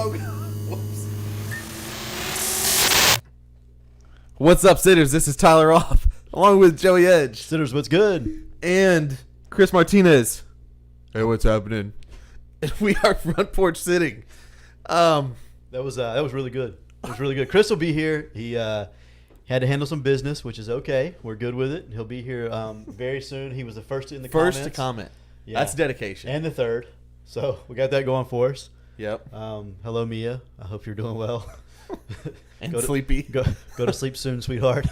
Oh, whoops. What's up, sitters? This is Tyler Off, along with Joey Edge Sitters, what's good? and Chris Martinez. Hey, what's happening? And we are front porch sitting. That was really good. It was really good. Chris will be here. He had to handle some business, which is okay. We're good with it. He'll be here very soon. He was the first in the First comments. to comment. Yeah. That's dedication. And the third. So we got that going for us. Yep. Hello, Mia. I hope you're doing well. And Go to- sleepy. Go to sleep soon, sweetheart.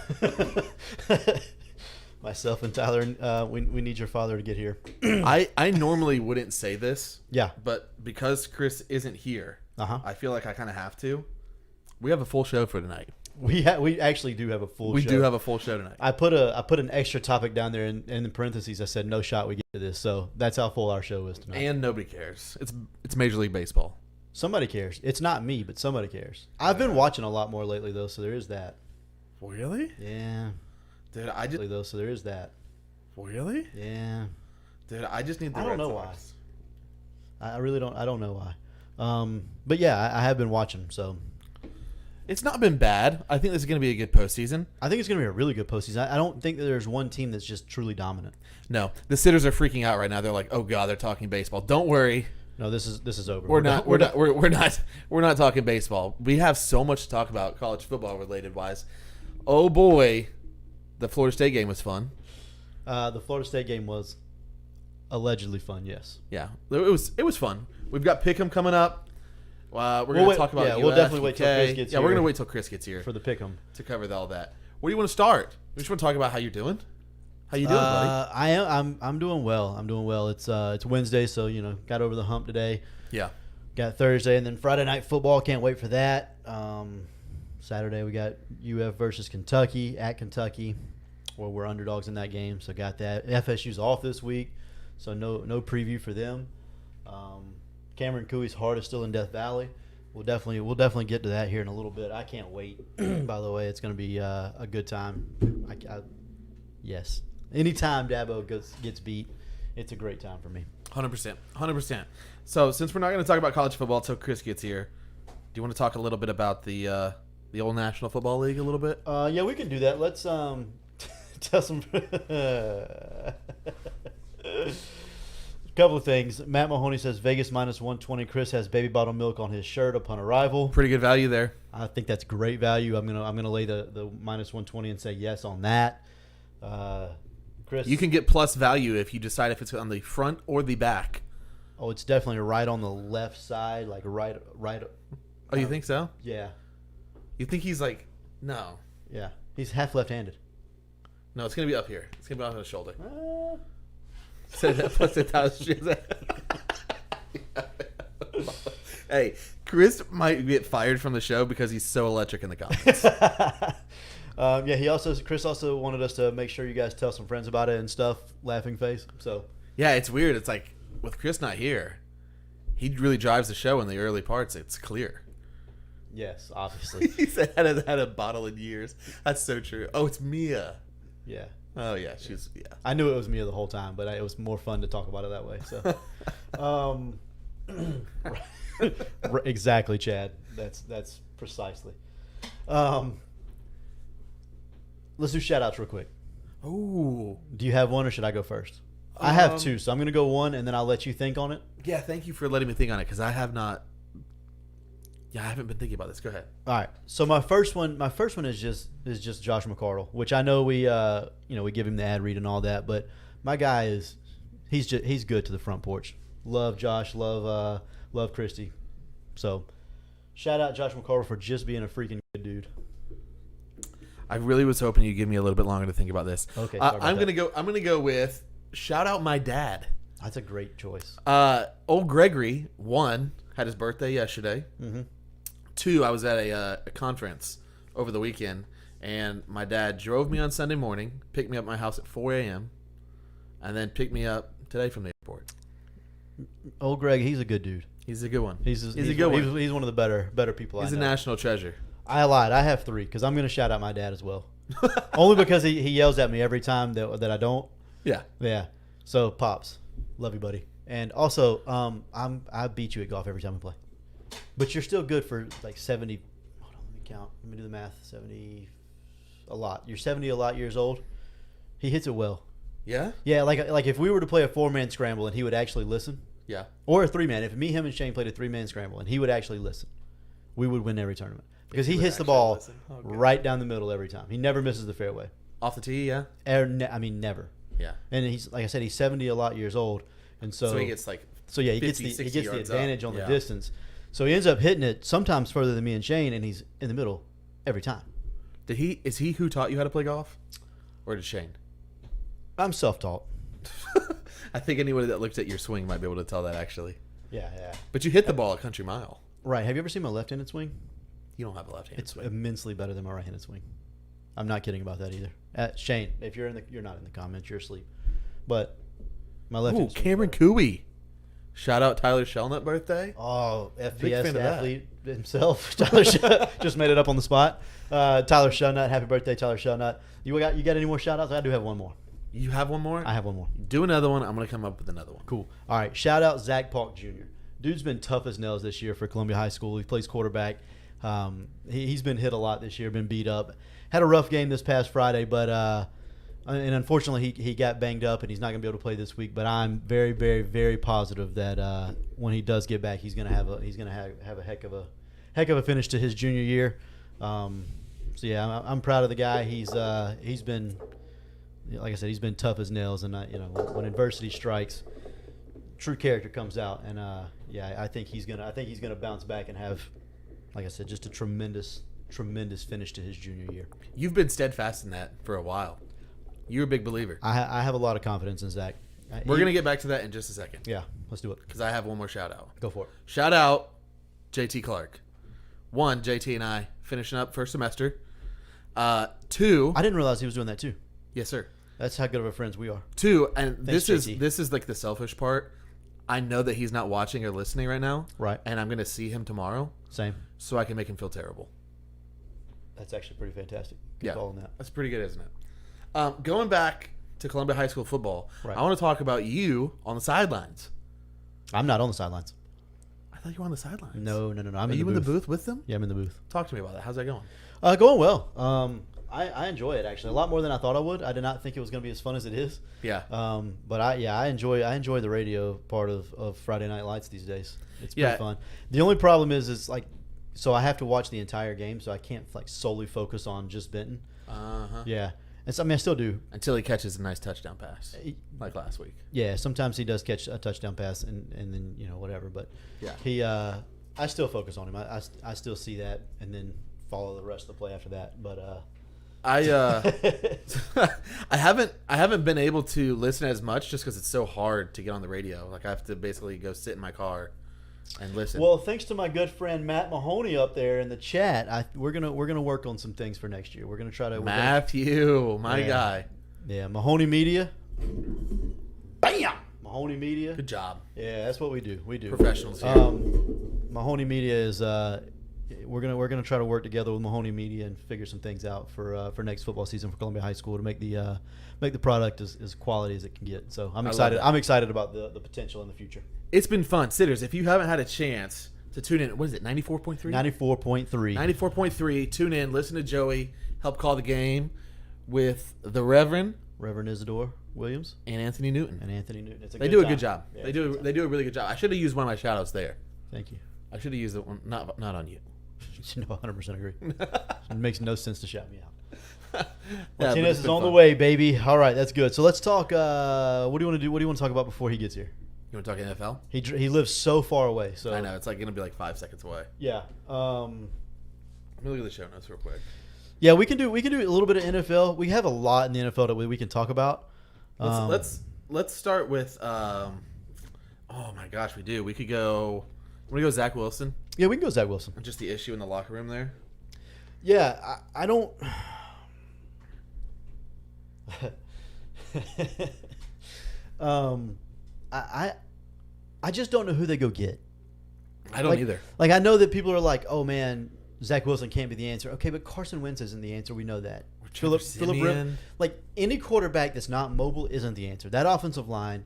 Myself and Tyler, we need your father to get here. I normally wouldn't say this, Yeah. but because Chris isn't here, Uh-huh. I feel like I kind of have to. We have a full show for tonight. We actually do have a full We show. do have a full show tonight. I put an extra topic down there in the parentheses. I said no shot we get to this. So that's how full our show is tonight. And nobody cares. It's Major League Baseball. Somebody cares. It's not me, but somebody cares. I've been watching a lot more lately though, so there is that. Really? Yeah. Dude, I just Though, so there is that. really? Yeah. Dude, I just need the I don't Red know Sox. I really don't. I don't know why. But yeah, I have been watching. So It's not been bad. I think this is going to be a good postseason. I think it's going to be a really good postseason. I don't think that there's one team that's just truly dominant. No, the sitters are freaking out right now. They're like, "Oh God, they're talking baseball." Don't worry, No, this is over. we're not talking baseball. We have so much to talk about college football related wise. Oh boy, the Florida State game was fun. The Florida State game was allegedly fun. Yes. Yeah, it was fun. We've got Pick'em coming up. We're going to wait- talk about yeah, UF, we'll definitely wait till UK. Chris gets Yeah, we're here. going to wait till Chris gets here For the pick'em. to cover all that. Where do you want to start? We just want to talk about how you're doing. How you doing, buddy? I'm doing well. I'm doing well. It's Wednesday, so got over the hump today. Yeah. Got Thursday, and then Friday night football. Can't wait for that. Saturday we got UF versus Kentucky at Kentucky. Well, we're underdogs in that game, so got that. FSU's off this week, so no preview for them. Cameron Cooey's heart is still in Death Valley. We'll definitely get to that here in a little bit. I can't wait. By the way, it's going to be a good time. Yes. Anytime Dabo gets beat, it's a great time for me. 100%. So since we're not going to talk about college football until Chris gets here, do you want to talk a little bit about the old National Football League a little bit? Yeah, we can do that. Let's tell some couple of things. Matt Mahoney says Vegas minus 120. Chris has baby bottle milk on his shirt upon arrival. Pretty good value there. I think that's great value. I'm gonna lay the minus 120 and say yes on that. Chris, You can get plus value if you decide if it's on the front or the back. Oh, it's definitely right on the left side, like right. Oh, you think so? Yeah, You think he's like, no. yeah. He's half left-handed. No, it's going to be up here. It's going to be on his shoulder. So that plus 1,000. Hey, Chris might get fired from the show because he's so electric in the comments. Yeah. Chris also wanted us to make sure you guys tell some friends about it and stuff. Laughing face. So Yeah, it's weird. It's like, with Chris not here, he really drives the show in the early parts. It's clear. yes, obviously. He said hadn't had a bottle in years. That's so true. Oh, it's Mia. Yeah. Oh, yeah. She's, yeah. I knew it was Mia the whole time, but it was more fun to talk about it that way. So, exactly, Chad. That's precisely. Let's do shout outs real quick. Oh. Do you have one or should I go first? I have two, so I'm gonna go one and then I'll let you think on it. Yeah, thank you for letting me think on it because I have not. Yeah, I haven't been thinking about this. Go ahead. All right. So my first one is just Josh McCardle, which I know we give him the ad read and all that, but my guy he's good to the front porch. Love Josh, love Christy. So shout out Josh McCardle for just being a freaking good dude. I really was hoping you'd give me a little bit longer to think about this. Okay, sorry about I'm that. gonna go with shout out my dad. That's a great choice. Old Gregory, 1, had his birthday yesterday. Mm-hmm. 2, I was at a conference over the weekend, and my dad drove me on Sunday morning, picked me up at my house at 4 a.m., and then picked me up today from the airport. Old Greg, he's a good dude. He's a good one. He's a good one. He's one of the better people He's I a know. national treasure. I lied. I have 3 because I'm going to shout out my dad as well. Only because he yells at me every time that I don't. Yeah. Yeah. So Pops, love you, buddy. And also, I beat you at golf every time we play. But you're still good for like 70. Hold on, let me count. Let me do the math. 70, a lot. You're 70 a lot years old. He hits it well. Yeah? Yeah, like if we were to play a 4-man scramble and he would actually listen, Yeah. or a 3-man. If me, him, and Shane played a 3-man scramble and he would actually listen, we would win every tournament because he would hits the actually ball listen? Oh, good. right down the middle every time. He never misses the fairway. Off the tee, yeah? I mean, never. Yeah. And he's like I said, he's 70 a lot years old, and so So he gets like yeah, he 50, gets the 60 yards advantage up. on Yeah. the distance. So he ends up hitting it sometimes further than me and Shane, and he's in the middle every time. Is he who taught you how to play golf? Or did Shane? I'm self-taught. I think anybody that looked at your swing might be able to tell that actually. Yeah. But you hit the ball a country mile. Right. Have you ever seen my left-handed swing? You don't have a left-handed It's swing. immensely better than my right-handed swing. I'm not kidding about that either. Shane, if you're not in the comments, you're asleep. But my Ooh, left-handed swing. Cameron Cooey. Shout out Tyler Shellnut birthday. Oh, Big FPS fan of that. athlete himself. Tyler just made it up on the spot. Tyler Shellnut, happy birthday, Tyler Shellnut. You got any more shout-outs? I do have one more. You have one more? I have one more. Do another one. I'm going to come up with another one. Cool. All right. Shout out Zach Polk Jr. Dude's been tough as nails this year for Columbia High School. He plays quarterback. He's been hit a lot this year, been beat up. Had a rough game this past Friday, but and unfortunately he got banged up and he's not going to be able to play this week. But I'm very, very, very positive that when he does get back, he's going to have a heck of a finish to his junior year. So yeah, I'm proud of the guy. He's been, like I said, he's been tough as nails, and when adversity strikes, true character comes out, and I think he's gonna bounce back and have, like I said, just a tremendous finish to his junior year. You've been steadfast in that for a while. You're a big believer. I have a lot of confidence in Zach. We're going to get back to that in just a second yeah, let's do it. because I have one more shout out. Go for it. Shout out JT Clark. One, JT and I finishing up first semester. Two, I didn't realize he was doing that too. yes sir. That's how good of a friends we are. Two, and Thanks, JT. this is like the selfish part. I know that he's not watching or listening right now. Right. And I'm going to see him tomorrow Same. so I can make him feel terrible. That's actually pretty fantastic. Good Yeah. call on that. That's pretty good, isn't it? Going back to Columbia High School football, Right. I want to talk about you on the sidelines. I'm not on the sidelines. I thought you were on the sidelines. No. I'm Are you in the booth with them? Yeah, I'm in the booth. Talk to me about that. How's that going? Going well. I enjoy it actually a lot more than I thought I would. I did not think it was going to be as fun as it is. Yeah. But I enjoy the radio part of Friday Night Lights these days. It's pretty Yeah. fun. The only problem is like, so I have to watch the entire game, so I can't like solely focus on just Benton. Uh-huh. Yeah, and so, I mean I still do. Until he catches a nice touchdown pass, like last week. Yeah, sometimes he does catch a touchdown pass and then whatever. But Yeah. he I still focus on him. I still see that and then follow the rest of the play after that. But I haven't been able to listen as much just because it's so hard to get on the radio. Like I have to basically go sit in my car and listen. Well, thanks to my good friend Matt Mahoney up there in the chat, we're gonna work on some things for next year. We're gonna try to Matthew, my Yeah. guy. Yeah, Mahoney Media. Bam, Mahoney Media. Good job. Yeah, that's what we do. We do Professionals here. Mahoney Media is we're gonna try to work together with Mahoney Media and figure some things out for next football season for Columbia High School to make the product as quality as it can get. So I'm love excited. that. I'm excited about the potential in the future. It's been fun. Sitters, if you haven't had a chance to tune in, what is it, 94.3? 94.3. 94.3. Tune in, listen to Joey help call the game with the Reverend Reverend Isidore Williams and Anthony Newton. and Anthony Newton. It's They do a time. good job. Yeah, They it's a do good time. they do a really good job. I should have used one of my shout outs there. Thank you. I should have used it one not on you. No, 100% agree. It makes no sense to shout me out. Yeah, but Martinez it's is been on the fun. way, baby. All right, that's good. So let's talk. What do you want to do? What do you want to talk about before he gets here? You want to talk NFL? He lives so far away. So I know it's like gonna be like 5 seconds away. Yeah. Let me look at the show notes real quick. Yeah, we can do a little bit of NFL. We have a lot in the NFL that we can talk about. Let's start with. Oh my gosh, we do. We could go. I'm gonna go Zach Wilson Yeah, we can go Zach Wilson. and just the issue in the locker room there. Yeah, I don't. I just don't know who they go get. I don't Like- either. Like I know that people are like, "Oh man, Zach Wilson can't be the answer." Okay, but Carson Wentz isn't the answer. We know that. Trevor Phillip Siemian. like any quarterback that's not mobile isn't the answer. That offensive line,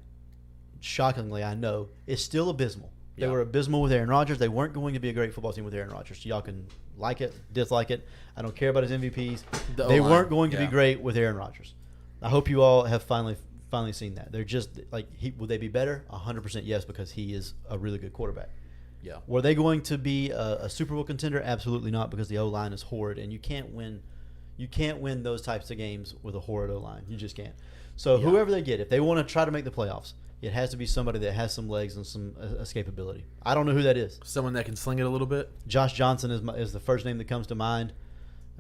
shockingly, I know, is still abysmal. They were abysmal with Aaron Rodgers. They weren't going to be a great football team with Aaron Rodgers. Y'all can like it, dislike it. I don't care about his MVPs. They weren't going to be great with Aaron Rodgers. I hope you all have finally seen that. They're just like, will they be better? 100% yes, because he is a really good quarterback. Yeah. Were they going to be a Super Bowl contender? Absolutely not, because the O-line is horrid, and you can't win. You can't win those types of games with a horrid O-line. You just can't. So whoever they get, if they want to try to make the playoffs, it has to be somebody that has some legs and some escapability. I don't know who that is. Someone that can sling it a little bit. Josh Johnson is the first name that comes to mind.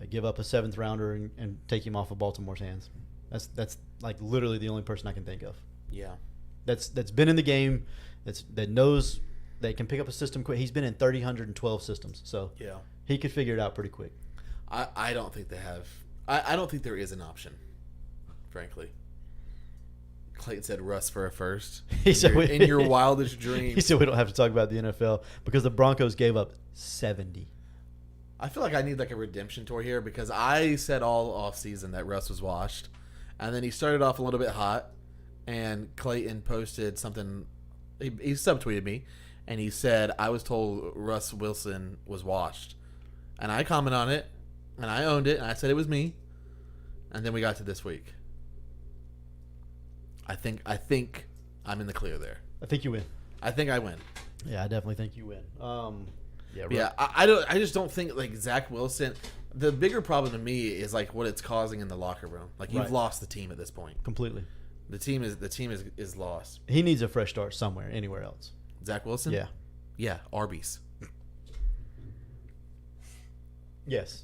Give up a 7th rounder and take him off of Baltimore's hands. That's like literally the only person I can think of. Yeah. That's been in the game. That knows they can pick up a system quick. He's been in 112 systems, so Yeah. he could figure it out pretty quick. I don't think they have. I don't think there is an option, frankly. Clayton said Russ for a first. He said in your wildest dreams. He said we don't have to talk about the NFL because the Broncos gave up 70. I feel like I need like a redemption tour here because I said all off season that Russ was washed, and then he started off a little bit hot, and Clayton posted something. He subtweeted me, and he said I was told Russ Wilson was washed, and I commented on it, and I owned it, and I said it was me, and then we got to this week. I think I'm in the clear there. I think you win. I think I win. Yeah, I definitely think you win. I just don't think like Zach Wilson. The bigger problem to me is like what it's causing in the locker room. Like you've lost the team at this point. Completely. The team is lost. He needs a fresh start somewhere, anywhere else. Zach Wilson? Yeah. Yeah, Arby's. Yes.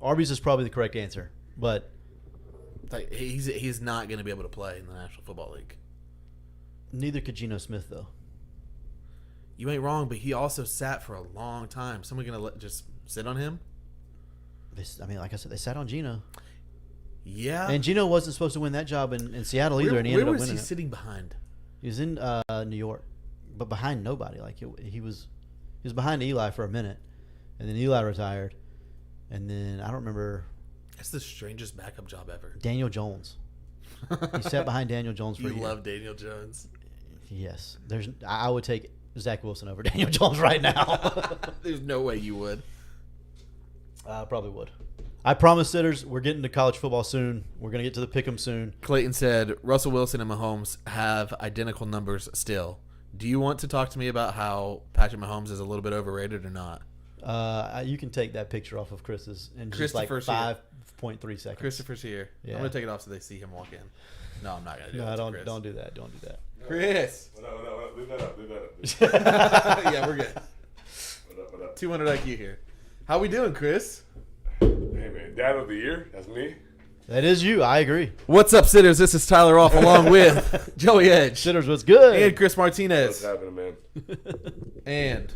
Arby's is probably the correct answer, but Like he's not going to be able to play in the National Football League. neither could Geno Smith, though. You ain't wrong, but he also sat for a long time. Someone going to just sit on him? Like I said, they sat on Geno. Yeah. And Geno wasn't supposed to win that job in Seattle either, and he ended up winning Where was he it. sitting behind? He was in New York, but behind nobody. Like he was behind Eli for a minute, and then Eli retired, and then I don't remember. That's the strangest backup job ever. Daniel Jones. He sat behind Daniel Jones for a You year. love Daniel Jones. Yes, I would take Zach Wilson over Daniel Jones right now. There's no way you would. I probably would. I promise, sitters, we're getting to college football soon. We're gonna get to the pick'em soon. Clayton said Russell Wilson and Mahomes have identical numbers still. Do you want to talk to me about how Patrick Mahomes is a little bit overrated or not? You can take that picture off of Chris's in just like Christopher's here. 5.3 seconds. Christopher's here. Yeah. I'm gonna take it off so they see him walk in. No, I'm not gonna do No, that. to don't Chris. do that. Don't do that. Chris. What up? Leave that up. Yeah, we're good. What up? 200 IQ here. How we doing, Chris? Hey, man. Dad of the year? That's me. That is you. I agree. What's up, sitters? This is Tyler Off along with Joey Edge Sitters, what's good? and Chris What's Martinez. happening, man? And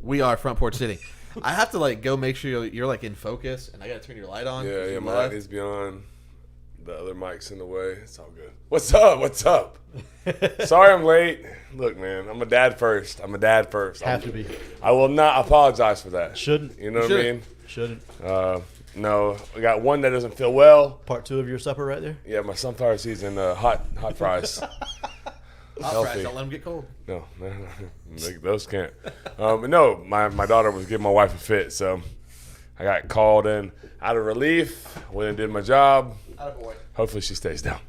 we are Front Porch Sitting. I have to like go make sure you're like in focus, and I gotta turn your light on. Yeah, my light needs to be on. The other mic's in the way. It's all good. What's up? Sorry I'm late. Look, man, I'm a dad first. Have to be. I will not apologize for that. Shouldn't. You know what I Shouldn't. mean? Shouldn't. No, we got one that doesn't feel well. Part 2 of your supper right there. Yeah, my sunflower seeds and hot fries. Hot Healthy. fries, don't let them get cold. No. Those can't. But no, my daughter was giving my wife a fit, so I got called in out of relief. Went and did my job. Attaboy. Hopefully she stays down.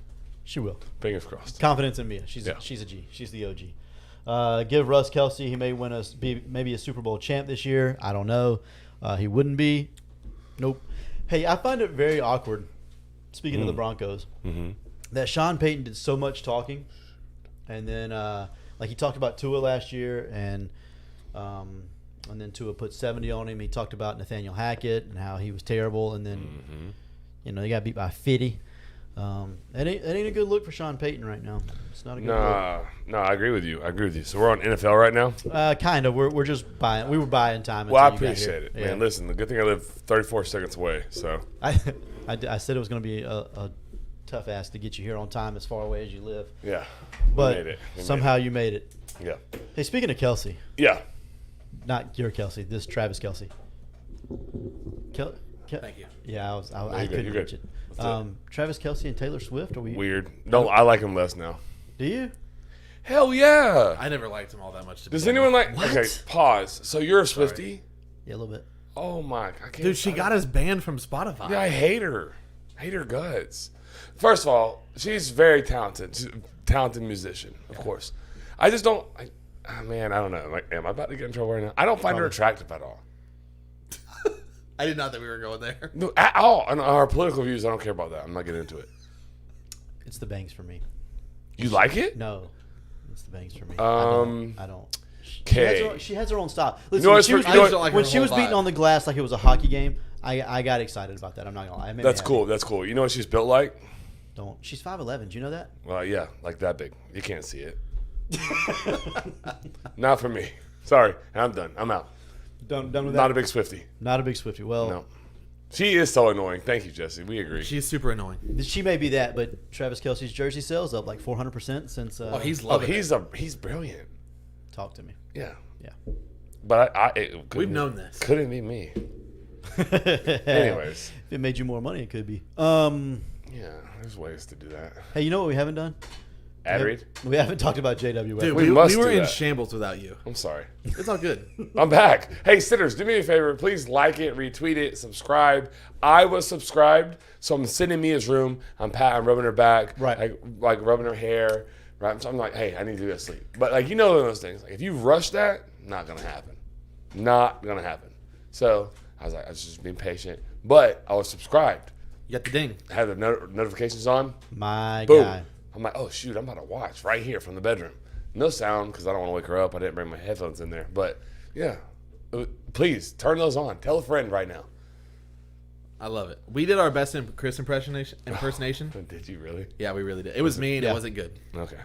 She will. Fingers crossed. Confidence in Mia. She's a G. She's the OG. Give Russ Kelsey. He may be maybe a Super Bowl champ this year. I don't know. He wouldn't be. Nope. Hey, I find it very awkward. Speaking of the Broncos, that Sean Payton did so much talking, and then like he talked about Tua last year, and then Tua put 70 on him. He talked about Nathaniel Hackett and how he was terrible, and then he got beat by 50. That ain't a good look for Sean Payton right now. It's not a good look. No, I agree with you. So we're on NFL right now? Kind of. We're just buying. We were buying time. Well, I until you got appreciate here. it. Yeah. Man, listen, the good thing I live 34 seconds away, so. I said it was going to be a tough ask to get you here on time as far away as you live. Yeah. But we made it. somehow you made it. Yeah. Hey, speaking of Kelsey, Yeah. not your Kelsey, this Travis Kelsey. Thank you. Yeah, I you're couldn't good. reach it. What's up? Travis Kelsey and Taylor Swift. Are we Weird. I like him less now. Do you? Hell yeah. I never liked him all that much. Does anyone like? What? Okay, pause. So you're a Swiftie? Yeah, a little bit. Oh my! I can't. Dude, she got us banned from Spotify. Yeah, I hate her. Hate her guts. First of all, she's very talented. She's a talented musician, of course. I just don't. Man, I don't know. Like, am I about to get in trouble right now? I don't find her attractive at all. I did not think we were going there. No, at all. And our political views, I don't care about that. I'm not getting into it. It's the bangs for me. You like it? No, it's the bangs for me. I don't. Okay. She has her own style. Listen, know when what's she for- was, you know what- like when her she was whole beating vibe. on the glass like it was a hockey game, I got excited about that. I'm not gonna lie. It made me That's happy. cool. That's cool. You know what she's built like? Don't. She's 5'11". Do you know that? Well, yeah, like that big. You can't see it. Not for me. Sorry. I'm done. I'm out. Done with that. Not a big Swiftie. Not a big Swiftie. Well, No. She is so annoying. Thank you, Jesse. We agree. She's super annoying. she may be that, but Travis Kelce's jersey sales up like 400% since. Oh, he's Oh, loving it. he's brilliant. Talk to me. Yeah. Yeah. But We've known this. Couldn't be me. Anyways. If it made you more money, it could be. Yeah, there's ways to do that. Hey, you know what we haven't done? Ad read? We haven't talked about JW. Dude, We we must were do in that. shambles without you. I'm sorry. It's all good. I'm back. Hey, sitters, do me a favor. Please like it, retweet it, subscribe. I was subscribed, so I'm sitting in Mia's room. I'm rubbing her back, Right. like rubbing her hair. Right. So I'm like, hey, I need to go to sleep. But like, you know those things. Like, if you rush that, not gonna happen. Not gonna happen. So I was like, I was just being patient. But I was subscribed. You got the ding. I had the notifications on. My Boom. guy. I'm like, oh shoot, I'm about to watch right here from the bedroom. No sound because I don't want to wake her up. I didn't bring my headphones in there. But yeah, please turn those on. Tell a friend right now. I love it. We did our best Chris impersonation. Did you really? Yeah, we really did. It was mean. Yeah. It wasn't good. Okay.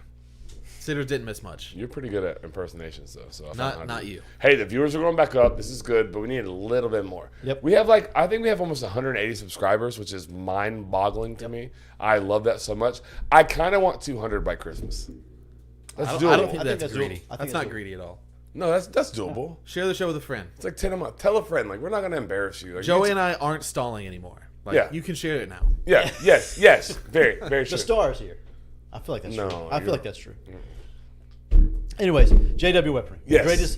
Sitters didn't miss much. You're pretty good at impersonations, though. So Not you. Hey, the viewers are going back up. This is good, but we need a little bit more. Yep. We have I think we have almost 180 subscribers, which is mind-boggling to me. I love that so much. I kind of want 200 by Christmas. That's I doable. don't think I think that's that's greedy. doable. I think That's that's not doable. greedy at all. No, that's doable. Share the show with a friend. It's like 10 a month. Tell a friend. Like, we're not going to embarrass you. Like, Joey and I aren't stalling anymore. Like, Yeah. you can share it now. Yeah. Yes. Very, very The true. stars here. I feel like that's No, true. I feel you're- like that's true. Anyways, JW Weaponry. Yes.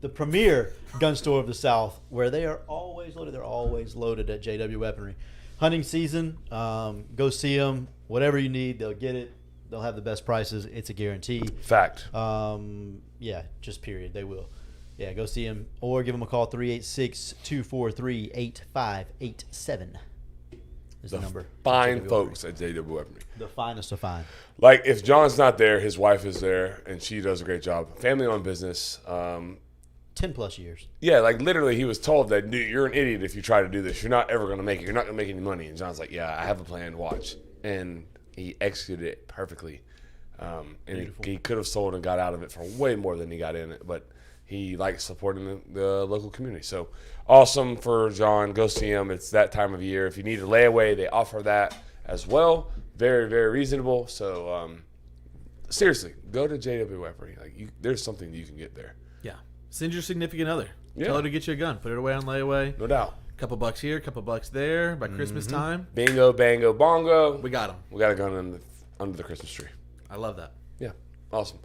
The premier gun store of the South, where they are always loaded. They're always loaded at JW Weaponry. Hunting season, go see them. Whatever you need, they'll get it. They'll have the best prices. It's a guarantee. Fact. Yeah, just period. They will. Yeah, go see them or give them a call. 386-243-8587 is the number. Fine JW folks at JW Weaponry. The finest of fine. Like, if John's not there, his wife is there, and she does a great job. Family-owned business. 10 plus years. Yeah, like literally, he was told that, dude, you're an idiot if you try to do this. You're not ever going to make it. You're not going to make any money. And John's like, yeah, I have a plan. Watch. And he executed it perfectly. And he could have sold and got out of it for way more than he got in it. But he likes supporting the local community. So awesome for John. Go see him. It's that time of year. If you need a layaway, they offer that as well. Very, very reasonable. So seriously, go to JW Weaponry. Like, there's something you can get there. Yeah. Send your significant other. Yeah. Tell her to get you a gun. Put it away on layaway. No doubt. Couple bucks here, couple bucks there. By Christmas time, Bingo, bango, bongo. we got them. We got a gun under the Christmas tree. I love that. Yeah, awesome.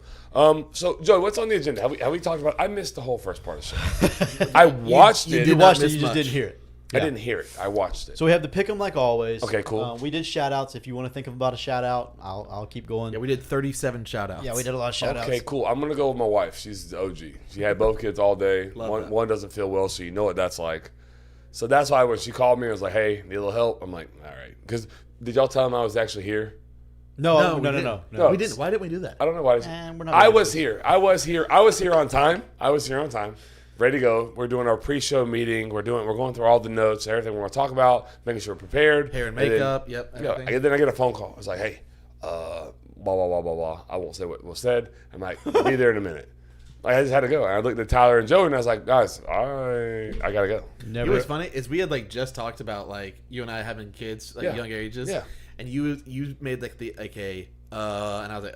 So Joey, what's on the agenda? Have we talked about? I missed the whole first part of the show. I watched you it. did You not watched it, miss you just much. didn't hear it. I didn't hear it. I watched it. So we have the pick 'em like always. Okay, cool. We did shout outs. If you want to think about a shout out, I'll keep going. Yeah, we did 37 shout outs. Yeah, we did a lot of shout outs. Okay, cool. I'm gonna go with my wife. She's the OG. She had both kids all day. Love that. One doesn't feel well, so you know what that's like. So that's why when she called me, I was like, "Hey, need a little help?" I'm like, "All right." Because did y'all tell him I was actually here? No. we didn't. No. We didn't. Why didn't we do that? I don't know why. And we're not I gonna was do here. I was here on time. Ready to go. We're doing our pre-show meeting. We're going through all the notes, everything we're going to talk about, making sure we're prepared. Hair and then- makeup. Yep. Everything. and then I get a phone call. I was like, "Hey, blah blah blah blah blah." I won't say what was said. I'm like, "Be there in a minute." Like, I just had to go. And I looked at Tyler and Joey, and I was like, "Guys, I gotta go." You know what's funny is we had just talked about you and I having kids Yeah. younger ages. Yeah. And you made and I was like,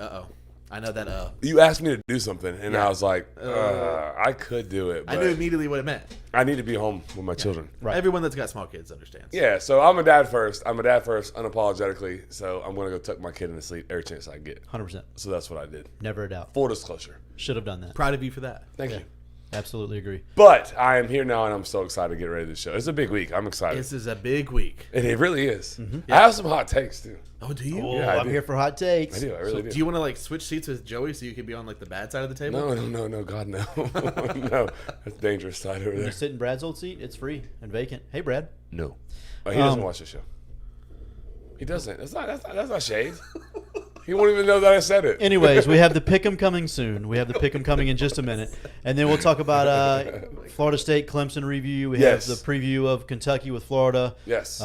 I know that. You asked me to do something, and I was like, I could do it. But I knew immediately what it meant. I need to be home with my children. Right. Everyone that's got small kids understands. Yeah, so I'm a dad first. Unapologetically. So I'm going to go tuck my kid in to sleep every chance I get. 100%. So that's what I did. Never a doubt. Full disclosure. Should have done that. Proud of you for that. Thank you. Absolutely agree. But I am here now, and I'm so excited to get ready to the show. It's a big week. I'm excited. This is a big week. And it really is. I have some hot takes, too. Oh, do you? Oh, Yeah, I I'm do. here for hot takes. I do. I really do. Do you want to like switch seats with Joey so you could be on like the bad side of the table? No. God, no. No. That's a dangerous side over You there. sit in Brad's old seat. It's free and vacant. Hey, Brad. No. He doesn't watch the show. He doesn't. That's not shade. He won't even know that I said it. Anyways, we have the pick'em coming soon. We have the pick'em coming in just a minute, and then we'll talk about Florida State Clemson review. We Yes. have the preview of Kentucky with Florida. Yes.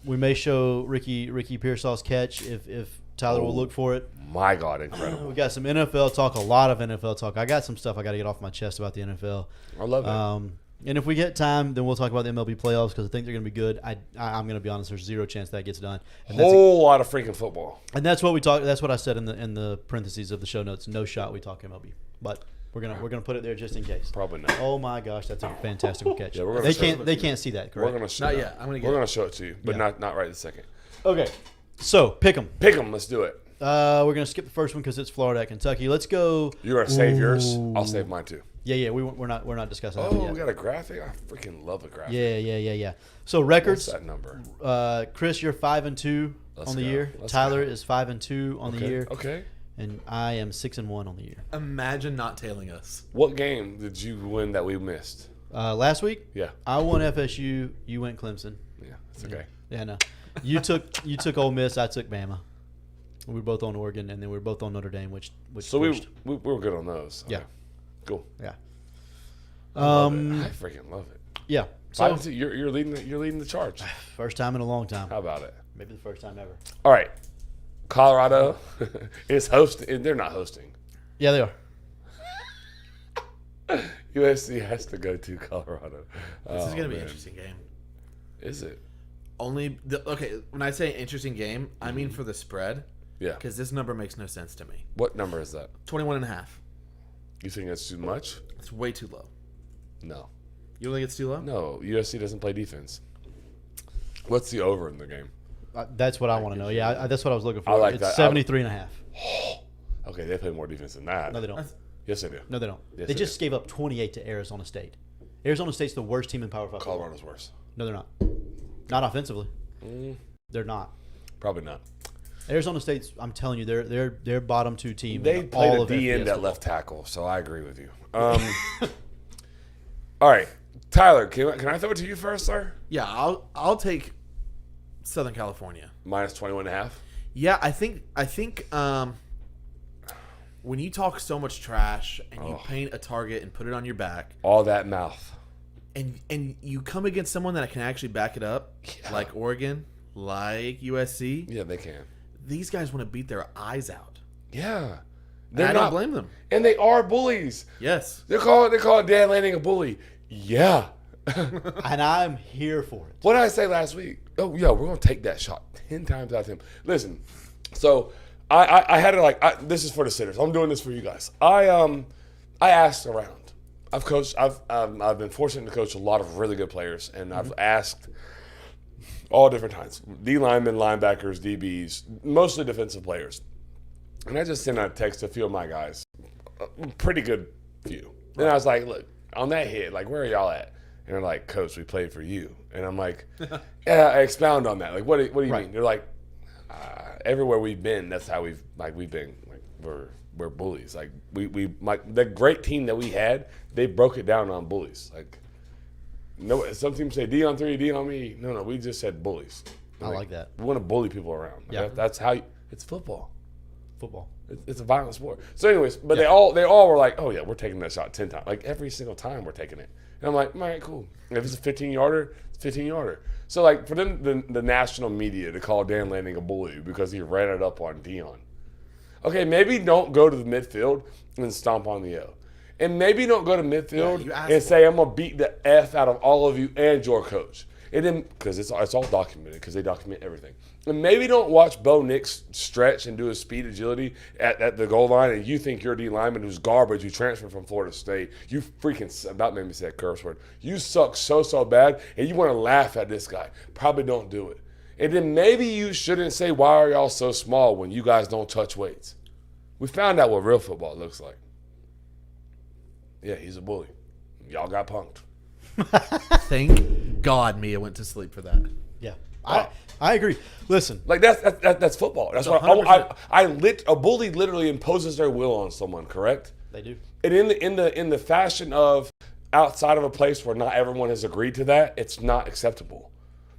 We may show Ricky Pearsall's catch if Tyler will look for it. My God, incredible. We got some NFL talk, a lot of NFL talk. I got some stuff I got to get off my chest about the NFL. I love it. And if we get time, then we'll talk about the MLB playoffs because I think they're going to be good. I'm going to be honest; there's zero chance that gets done. And that's Whole lot of freaking football. And that's what we talk. That's what I said in the parentheses of the show notes. No shot we talk MLB, but we're gonna put it there just in case. Probably not. Oh my gosh, that's a fantastic catch. Yeah, we're gonna show they can't see that. We're Correct. gonna show Not it. yet. I'm gonna get We're it. gonna show it to you, but Yeah. not right this second. Okay, so pick 'em. Pick them. Let's do it. We're gonna skip the first one because it's Florida at Kentucky. Let's go. You're gonna save yours. Ooh. I'll save mine too. Yeah. We're not discussing that Oh, one we yet. got a graphic. I freaking love a graphic. Yeah. So What's records. that number? Chris, you're 5-2 Let's on the go. year. Let's Tyler go. is 5-2 on the year, Okay. and I am 6-1 on the year. Imagine not tailing us. What game did you win that we missed? Last week, Yeah. I won FSU. You went Clemson. Yeah. It's okay. Yeah, no. You took Ole Miss. I took Bama. We were both on Oregon, and then we were both on Notre Dame, which So pushed. we were good on those. Okay. Yeah. Cool. Yeah. Love it. I freaking love it. Yeah. So 5-2. You're leading the charge. first time in a long time. How about it? Maybe the first time ever. All right. Colorado is hosting. They're not hosting. Yeah, they are. USC has to go to Colorado. This is gonna be an interesting game. Is it? Okay, when I say interesting game, I mean for the spread, Yeah. because this number makes no sense to me. What number is that? 21.5. You think that's too much? It's way too low. No. You don't think it's too low? No. USC doesn't play defense. What's the over in the game? That's what I want to know. Yeah, that's what I was looking for. I like it's that. 73.5. Okay, they play more defense than that. No, they don't. Yes, they do. No, they don't. Yes, they they just gave up 28 to Arizona State. Arizona State's the worst team in Power 5. Colorado's worse. No, they're not. Not offensively. Mm, They're not. probably not. Arizona State's. I'm telling you, they're bottom 2 team. They in played all a of D FBS end at football. left tackle, so I agree with you. All right, Tyler, can I throw it to you first, sir? Yeah, I'll take Southern California. Minus 21.5. Yeah, I think when you talk so much trash and you paint a target and put it on your back, All that mouth. and you come against someone that can actually back it up, like Oregon, like USC, Yeah, they can. these guys want to beat their eyes out. Yeah, And I don't blame them. and they are bullies. Yes. They call Dan Lanning a bully. Yeah. And I'm here for it. What did I say last week? Oh, yeah, we're going to take that shot 10 times out of 10. Listen, so I had it this is for the sitters. I'm doing this for you guys. I asked around. I've coached. I've been fortunate to coach a lot of really good players, and I've asked all different kinds: D linemen, linebackers, DBs, mostly defensive players. And I just sent out a text to a few of my guys, a pretty good few. And I was like, "Look, on that hit, like, where are y'all at?" And they're like, "Coach, we played for you." And I'm like, "Yeah, I expound on that. Like, what do you mean?" They're like, "Everywhere we've been, that's how we've been. Like, we're bullies. Like, the great team that we had, they broke it down on bullies. Like, no, some teams say D on 3, D on me. No, we just said bullies. I like that. We want to bully people around. Like, Yeah. that's how it's football. Football. It's a violent sport. So, anyways, but they all were like, "Oh yeah, we're taking that shot 10 times. Like every single time we're taking it." And I'm like, "All right, cool. If it's a 15-yarder, it's 15-yarder." So like for them, the national media to call Dan Lanning a bully because he ran it up on Dion. Okay, maybe don't go to the midfield and stomp on the O. And maybe don't go to midfield you asked and for say, "I'm gonna beat the F out of all of you and your coach." And then, because it's all documented, because they document everything. And maybe don't watch Bo Nix stretch and do his speed agility at the goal line, and you think your D lineman who's garbage, who transferred from Florida State, you freaking, about made me say a curse word, you suck so bad, and you want to laugh at this guy. Probably don't do it. And then maybe you shouldn't say, why are y'all so small when you guys don't touch weights? We found out what real football looks like. Yeah, he's a bully. Y'all got punked. Thank God Mia went to sleep for that. Yeah, I agree. Listen, Like that's football. That's what 100%. A bully literally imposes their will on someone. Correct. they do. And in the fashion of outside of a place where not everyone has agreed to that, it's not acceptable.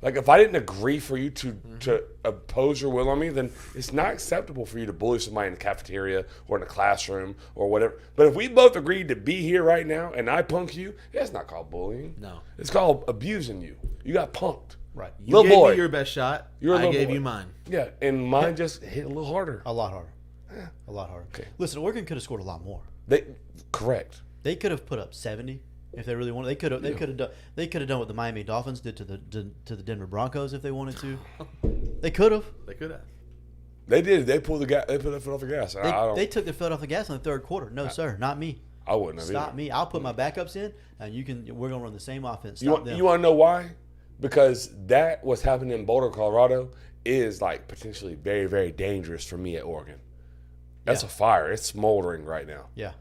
Like if I didn't agree for you to oppose your will on me, then it's not acceptable for you to bully somebody in the cafeteria or in the classroom or whatever. But if we both agreed to be here right now and I punk you, that's not called bullying. No. It's called abusing you. You got punked. Right. You Little gave boy. me your best shot. You're a I little gave boy. you mine. Yeah, and mine just hit a little harder. A lot harder. A lot harder. Okay. Listen, Oregon could have scored a lot more. Correct. They could have put up 70 if they really wanted. They could have done what the Miami Dolphins did to the Denver Broncos if they wanted to. They could have. They could have. They did. They pulled the gas. They put their foot off the gas. They took their foot off the gas in the third quarter. No, sir, not me. I wouldn't have Stop either. me. I'll put my backups in, and we're gonna run the same offense. You Stop them. want to know why? Because that what's happening in Boulder, Colorado, is like potentially very, very dangerous for me at Oregon. That's Yeah. a fire. It's smoldering right now. Yeah.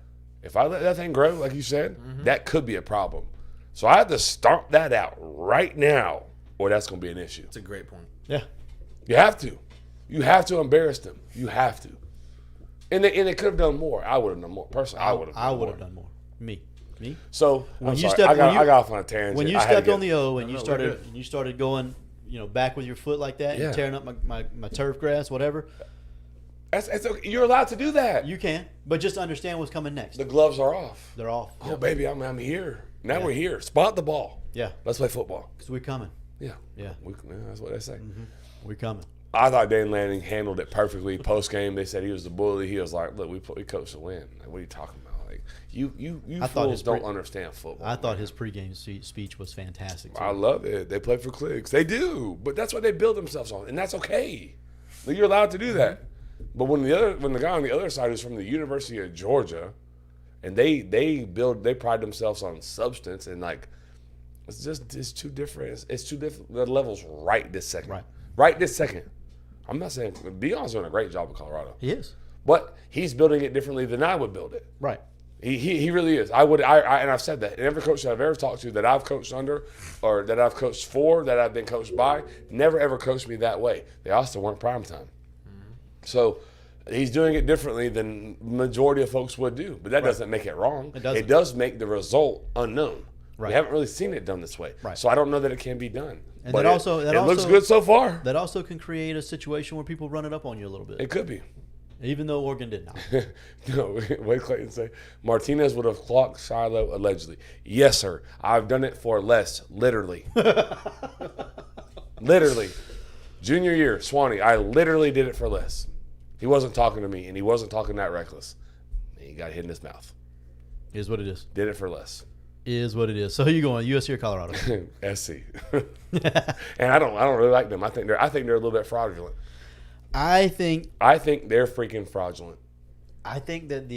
If I let that thing grow, like you said, that could be a problem. So I have to stomp that out right now, or that's going to be an issue. It's a great point. Yeah. You have to. You have to embarrass them. You have to. And they could have done more. I would have done more. Personally, I would have. I would have done more. Me. So When I'm you sorry. stepped- I got when you- off on a tangent. When you I had to stepped get- on the O and No, you we're good. started going, back with your foot like that Yeah. and tearing up my turf grass, whatever, That's okay. You're allowed to do that. you can. But just understand what's coming next. The gloves are off. They're off. Oh, baby, I'm here. Now we're here. Spot the ball. Yeah. Let's play football. Because we're coming. Yeah. Yeah. That's what they say. We're coming. I thought Dan Lanning handled it perfectly. Post game, they said he was the bully. He was like, "Look, we coached to win. Like, what are you talking about? Like, you I thought fools his don't understand football." I thought man. his pregame speech was fantastic. Too. I love it. They play for clicks. They do, but that's what they build themselves on, and that's okay. Like, you're allowed to do that. But when the guy on the other side is from the University of Georgia, and they pride themselves on substance, and like it's too different. It's too different. The levels right this second. Right this second. I'm not saying Deion's doing a great job in Colorado, He is. but he's building it differently than I would build it. Right. He really is. And I've said that. And every coach that I've ever talked to that I've coached under, or that I've coached for, that I've been coached by, never ever coached me that way. They also weren't primetime. So he's doing it differently than majority of folks would do. But that doesn't make it wrong. It doesn't. It does make the result unknown. Right. We haven't really seen it done this way. Right. So I don't know that it can be done. And But that also- it looks good so far. That also can create a situation where people run it up on you a little bit, It could be. even though Oregon did not. No, what did Clayton say? Martinez would have clocked Shiloh allegedly. Yes, sir. I've done it for less, literally. Literally. Junior year, Swanee, I literally did it for less. He wasn't talking to me, and he wasn't talking that reckless. He got hit in his mouth. Is what it is. Did it for less. Is what it is. So who you going? USC or Colorado? SC. And I don't really like them. I think they're a little bit fraudulent. I think they're freaking fraudulent. that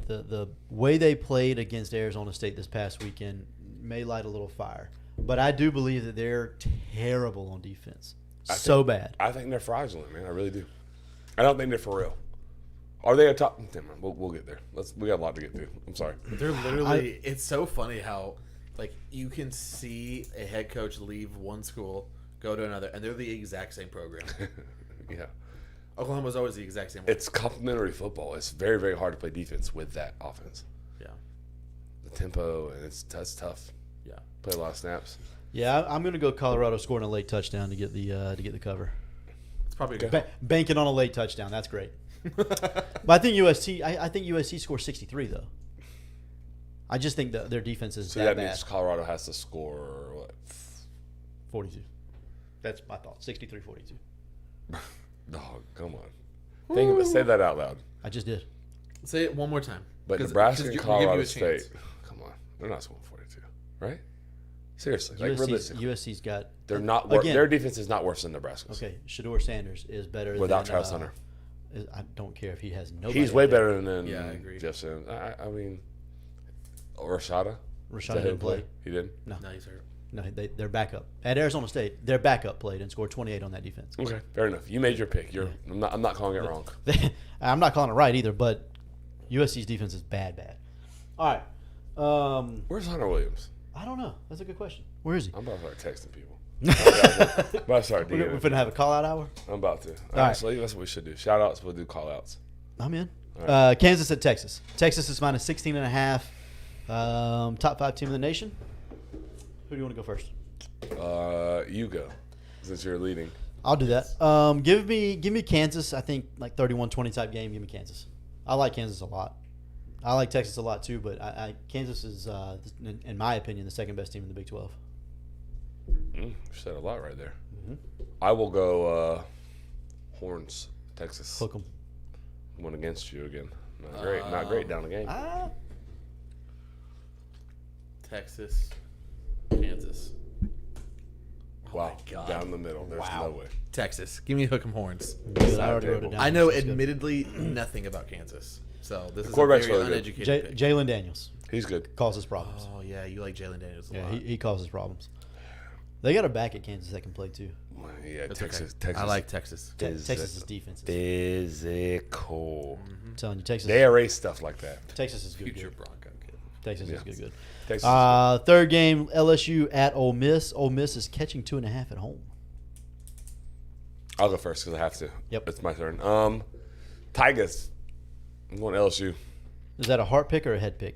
the way they played against Arizona State this past weekend may light a little fire, but I do believe that they're terrible on defense. Bad. I think they're fraudulent, man. I really do. I don't think they're for real. Are they a top? We'll get there. We got a lot to get through. I'm sorry. They're literally. It's so funny how, like, you can see a head coach leave one school, go to another, and they're the exact same program. Yeah. Oklahoma's always the exact same. It's complementary football. It's very, very hard to play defense with that offense. Yeah. The tempo, and that's tough. Yeah. Play a lot of snaps. Yeah, I'm going to go Colorado scoring a late touchdown to get the cover. It's probably a good. Banking on a late touchdown. That's great. But I think USC scores 63 though. I just think their defense is So that that bad. means Colorado has to score what? 42. That's my thought. 63-42. Dog, come on. Say that out loud. I just did. Say it one more time. But 'Cause- Nebraska 'cause and you- we'll give you Colorado a chance. State, come on, they're not scoring 42, right? Seriously, like realistically. USC's got They're not. Again- Their defense is not worse than Nebraska's. Okay, Shador Sanders is better Without than, Travis Hunter. I don't care if he has nobody. He's way out there. better than Yeah, I agree. Jeff Sims. I mean, Rashada. Rashad didn't play. He didn't. No, he's hurt. No, they're backup. At Arizona State, their backup played and scored 28 on that defense. Okay, fair enough. You made your pick. I'm not calling it wrong. I'm not calling it right either, but USC's defense is bad. All right. Where's Hunter Williams? I don't know. That's a good question. Where is he? I'm about to start texting people. I'm about to start We're DMing. going to have a call-out hour? I'm about to. right. Honestly, that's what we should do. Shout outs. We'll do call outs. I'm in. All Kansas at Texas. Texas is minus 16.5. Top 5 team in the nation. Who do you want to go first? You go, since you're leading. I'll do that. Give me Kansas. I think like 31-20 type game. Give me Kansas. I like Kansas a lot. I like Texas a lot too, but Kansas is, in my opinion, the second best team in the Big 12. You said a lot right there. Mm-hmm. I will go Horns, Texas. Hook 'em. Went against you again. Not great down the game. Texas, Kansas. Wow, my God. down the middle. There's no way. Texas. Give me hook 'em horns. Good, I already wrote it down. I know That's good. admittedly nothing about Kansas, so this is a quarterback's very really good. uneducated pick. Jalen Daniels He's good. causes problems. Oh yeah, you like Jalen Daniels a Yeah, lot. he causes problems. They got a back at Kansas that can play too. Yeah, That's Texas. okay. Texas. I like Texas. Texas's defense is. Physical. I'm telling you, Texas. They erase stuff like that. Texas is good. Future Good. Bronco kid. Texas Yeah. is good. Texas. Third game, LSU at Ole Miss. Ole Miss is catching 2.5 at home. I'll go first because I have to. Yep. It's my turn. Tigers. I'm going LSU. Is that a heart pick or a head pick?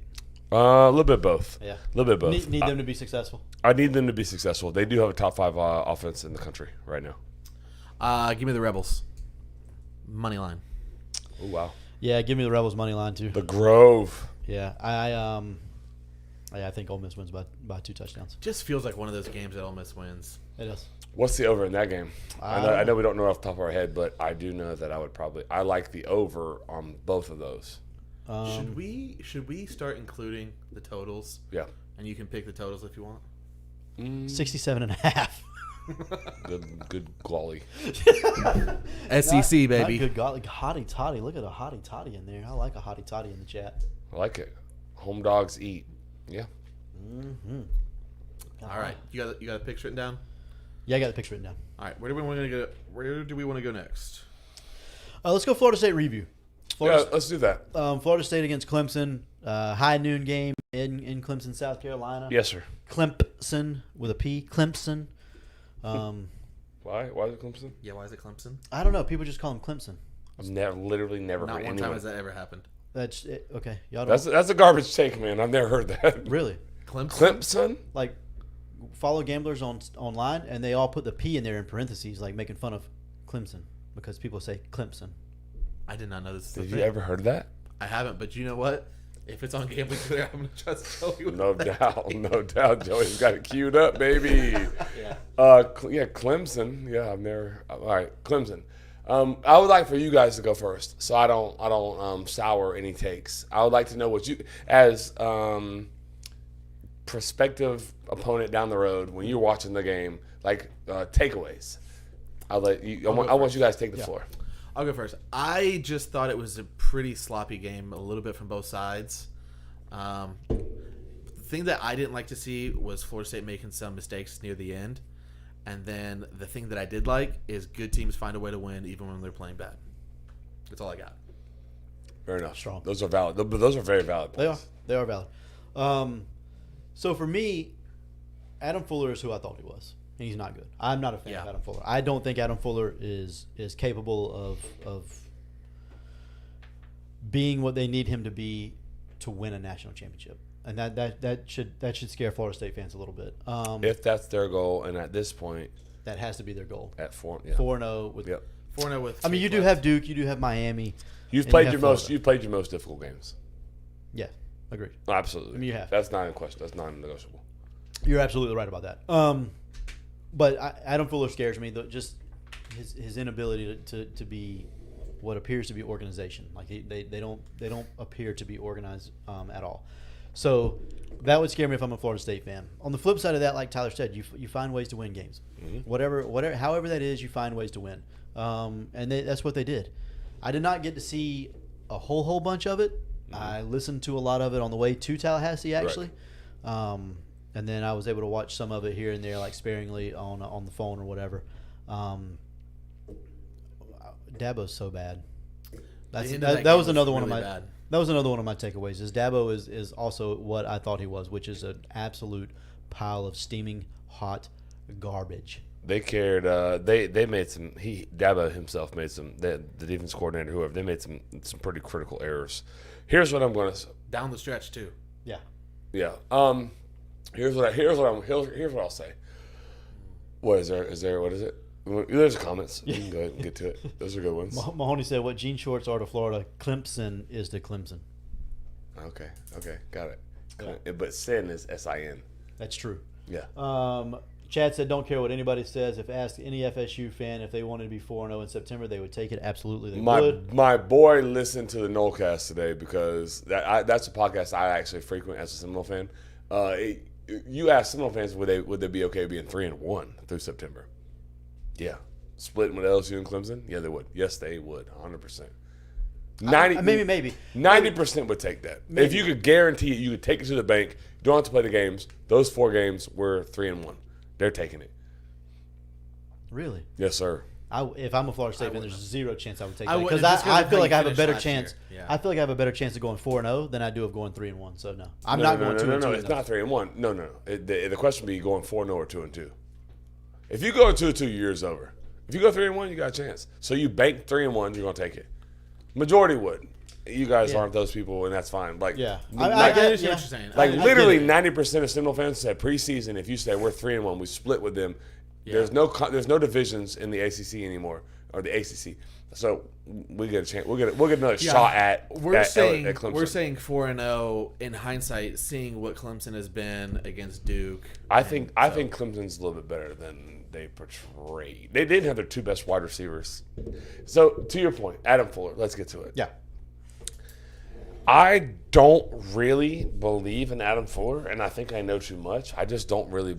A little bit of both. Yeah. A little bit of both. Need them to be successful. I need them to be successful. They do have a top 5 offense in the country right now. Give me the Rebels. Money line. Oh, wow. Yeah, give me the Rebels money line too. The Grove. Yeah, I think Ole Miss wins by 2 touchdowns. Just feels like one of those games that Ole Miss wins. It does. What's the over in that game? I know we don't know off the top of our head, but I do know that I like the over on both of those. Should we start including the totals? Yeah. And you can pick the totals if you want. 67.5. Good golly. SEC baby. Not good golly. Hottie toddy. Look at a hottie toddy in there. I like a hottie toddy in the chat. I like it. Home dogs eat. Yeah. All right, you got a picture written down. Yeah, I got the picture written down. All right, where do we want to go? Where do we want to go next? Let's go Florida State review. Yeah, let's do that. Florida State against Clemson. High noon game in Clemson, South Carolina. Yes, sir. Clemson with a P. Clemson. Why? Why is it Clemson? Yeah, why is it Clemson? I don't know. People just call him Clemson. I've literally never Not heard one anyone. time has that ever happened. That's it. Okay. Y'all don't. That's a garbage take, man. I've never heard that. Really? Clemson. Clemson? Like, follow gamblers online, and they all put the P in there in parentheses, like making fun of Clemson because people say Clemson. I did not know this. Have you ever heard that? I haven't, but you know what? If it's on Gambling Twitter, I'm gonna trust Joey. with No that. doubt. No doubt. Joey's got it queued up, baby. Yeah. Yeah, Clemson. Yeah, I've never. All right, Clemson. I would like for you guys to go first, so I don't sour any takes. I would like to know what you, as prospective opponent down the road, when you're watching the game, like takeaways. I want you guys to take the floor. I'll go first. I just thought it was a pretty sloppy game, a little bit from both sides. The thing that I didn't like to see was Florida State making some mistakes near the end. And then the thing that I did like is good teams find a way to win even when they're playing bad. That's all I got. Fair enough. Strong. Those are valid. But those are very valid points. They are valid. So for me, Adam Fuller is who I thought he was. And he's not good. I'm not a fan of Adam Fuller. I don't think Adam Fuller is capable of being what they need him to be to win a national championship. And that should scare Florida State fans a little bit. If that's their goal, and at this point, that has to be their goal. at 4-0 4-0 with. Yep. 4-0 with. I mean, you do have Duke, you do have Miami. You've and played you your have most. Florida. You've played your most difficult games. Yeah, agreed. Absolutely. I mean, you have. That's not in question. That's non-negotiable. You're absolutely right about that. But Adam Fuller scares me. Just his inability to be what appears to be organization. Like they don't appear to be organized at all. So that would scare me if I'm a Florida State fan. On the flip side of that, like Tyler said, you find ways to win games. Whatever, however that is, you find ways to win. That's what they did. I did not get to see a whole bunch of it. I listened to a lot of it on the way to Tallahassee, actually. Right. And then I was able to watch some of it here and there, like sparingly on the phone or whatever. Dabo's so bad. That was another one of my bad. That was another one of my takeaways. Is Dabo is also what I thought he was, which is an absolute pile of steaming hot garbage. They cared. They made some. Dabo himself made some. The defense coordinator, whoever, they made some pretty critical errors. Here's what I'm going to down the stretch too. Yeah. Yeah. Here's what I'll say. What is there? What is it? There's comments. You can go ahead and get to it. Those are good ones. Mahoney said, "What jean shorts are to Florida, Clemson is to Clemson." Okay, got it. Yeah. But sin is SIN. That's true. Yeah. Chad said, "Don't care what anybody says. If asked any FSU fan if they wanted to be 4-0 in September, they would take it. Absolutely, they would." My boy listened to the Nolecast today because that's a podcast I actually frequent as a Seminole fan. You ask Seminole fans would they be okay being 3-1 through September? Yeah. Splitting with LSU and Clemson? Yeah, they would. Yes, they would. 100%. 90, maybe 90% would take that. Maybe. If you could guarantee it, you could take it to the bank. You don't have to play the games. Those 4 games were 3-1. They're taking it. Really? Yes, sir. If I'm a Florida State fan, there's zero chance I would take that because I feel like I have a better chance. Yeah. I feel like I have a better chance of going 4-0 than I do of going 3-1. So no, I'm not going 2-2. No, it's not 3-1. No. The question would be going 4-0 or 2-2. If you go 2-2, yours over. If you go 3-1, you got a chance. So you bank 3-1, you're gonna take it. Majority would. You guys aren't those people, and that's fine. Like, yeah, I get what you're saying. Like literally 90% of Seminole fans said preseason. If you say we're 3-1, we split with them. Yeah. There's no divisions in the ACC anymore or the ACC. So we get a chance. We'll get another shot at Clemson. We're saying 4-0 in hindsight, seeing what Clemson has been against Duke. I think Clemson's a little bit better than they portrayed. They didn't have their 2 best wide receivers. So to your point, Adam Fuller. Let's get to it. Yeah. I don't really believe in Adam Fuller, and I think I know too much. I just don't really.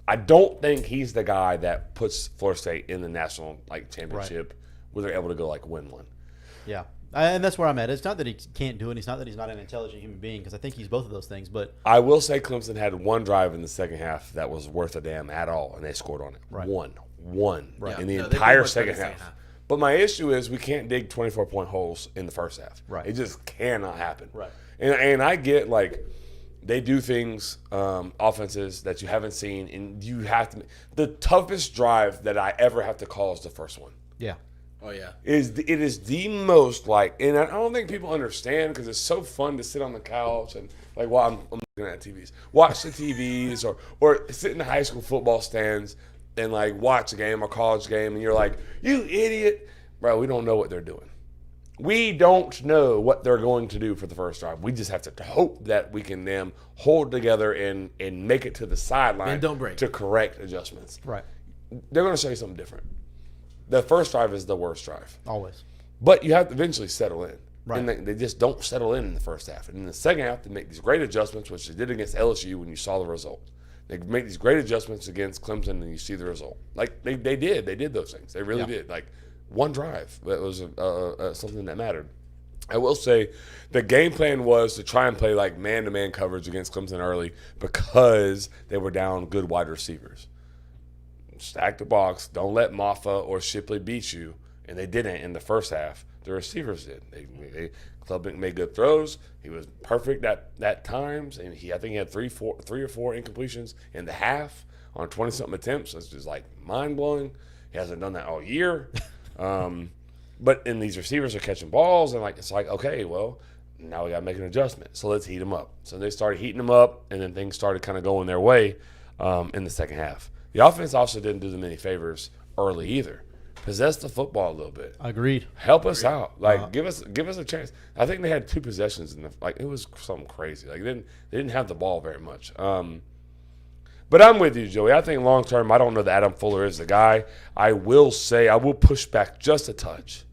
I don't think he's the guy that puts Florida State in the national championship where they're able to go win one. Yeah, and that's where I'm at. It's not that he can't do it. It's not that he's not an intelligent human being because I think he's both of those things. But I will say Clemson had one drive in the second half that was worth a damn at all, and they scored on it. Right. One in the entire second half. But my issue is we can't dig 24-point holes in the first half. Right. It just cannot happen. Right. And I get they do things, offenses that you haven't seen, and you have to. The toughest drive that I ever have to call is the first one. Yeah. Oh yeah. It is the most and I don't think people understand because it's so fun to sit on the couch and while I'm looking at TVs, watch the TVs or sit in the high school football stands and watch a game or college game, and you're like, you idiot, bro. We don't know what they're doing. We don't know what they're going to do for the first drive. We just have to hope that we can hold together and make it to the sideline and don't break to correct adjustments. Right. They're going to show you something different. The first drive is the worst drive. Always. But you have to eventually settle in. Right. And they just don't settle in the first half. And in the second half, they make these great adjustments, which they did against LSU when you saw the result. They make these great adjustments against Clemson, and you see the result. They did. They did those things. They really did. One drive. That was something that mattered. I will say the game plan was to try and play man-to-man coverage against Clemson early because they were down good wide receivers. Stack the box. Don't let Maffa or Shipley beat you. And they didn't in the first half. The receivers did. Klubnik made good throws. He was perfect at times, and I think he had three or four incompletions in the half on 20-something attempts. That's just mind-blowing. He hasn't done that all year. But these receivers are catching balls, and it's okay, well, now we got to make an adjustment. So let's heat them up. So they started heating them up, and then things started kind of going their way in the second half. The offense also didn't do them any favors early either. Possess the football a little bit. Agreed. Help us out. Give us a chance. I think they had 2 possessions in it was something crazy. They didn't have the ball very much. But I'm with you, Joey. I think long term, I don't know that Adam Fuller is the guy. I will push back just a touch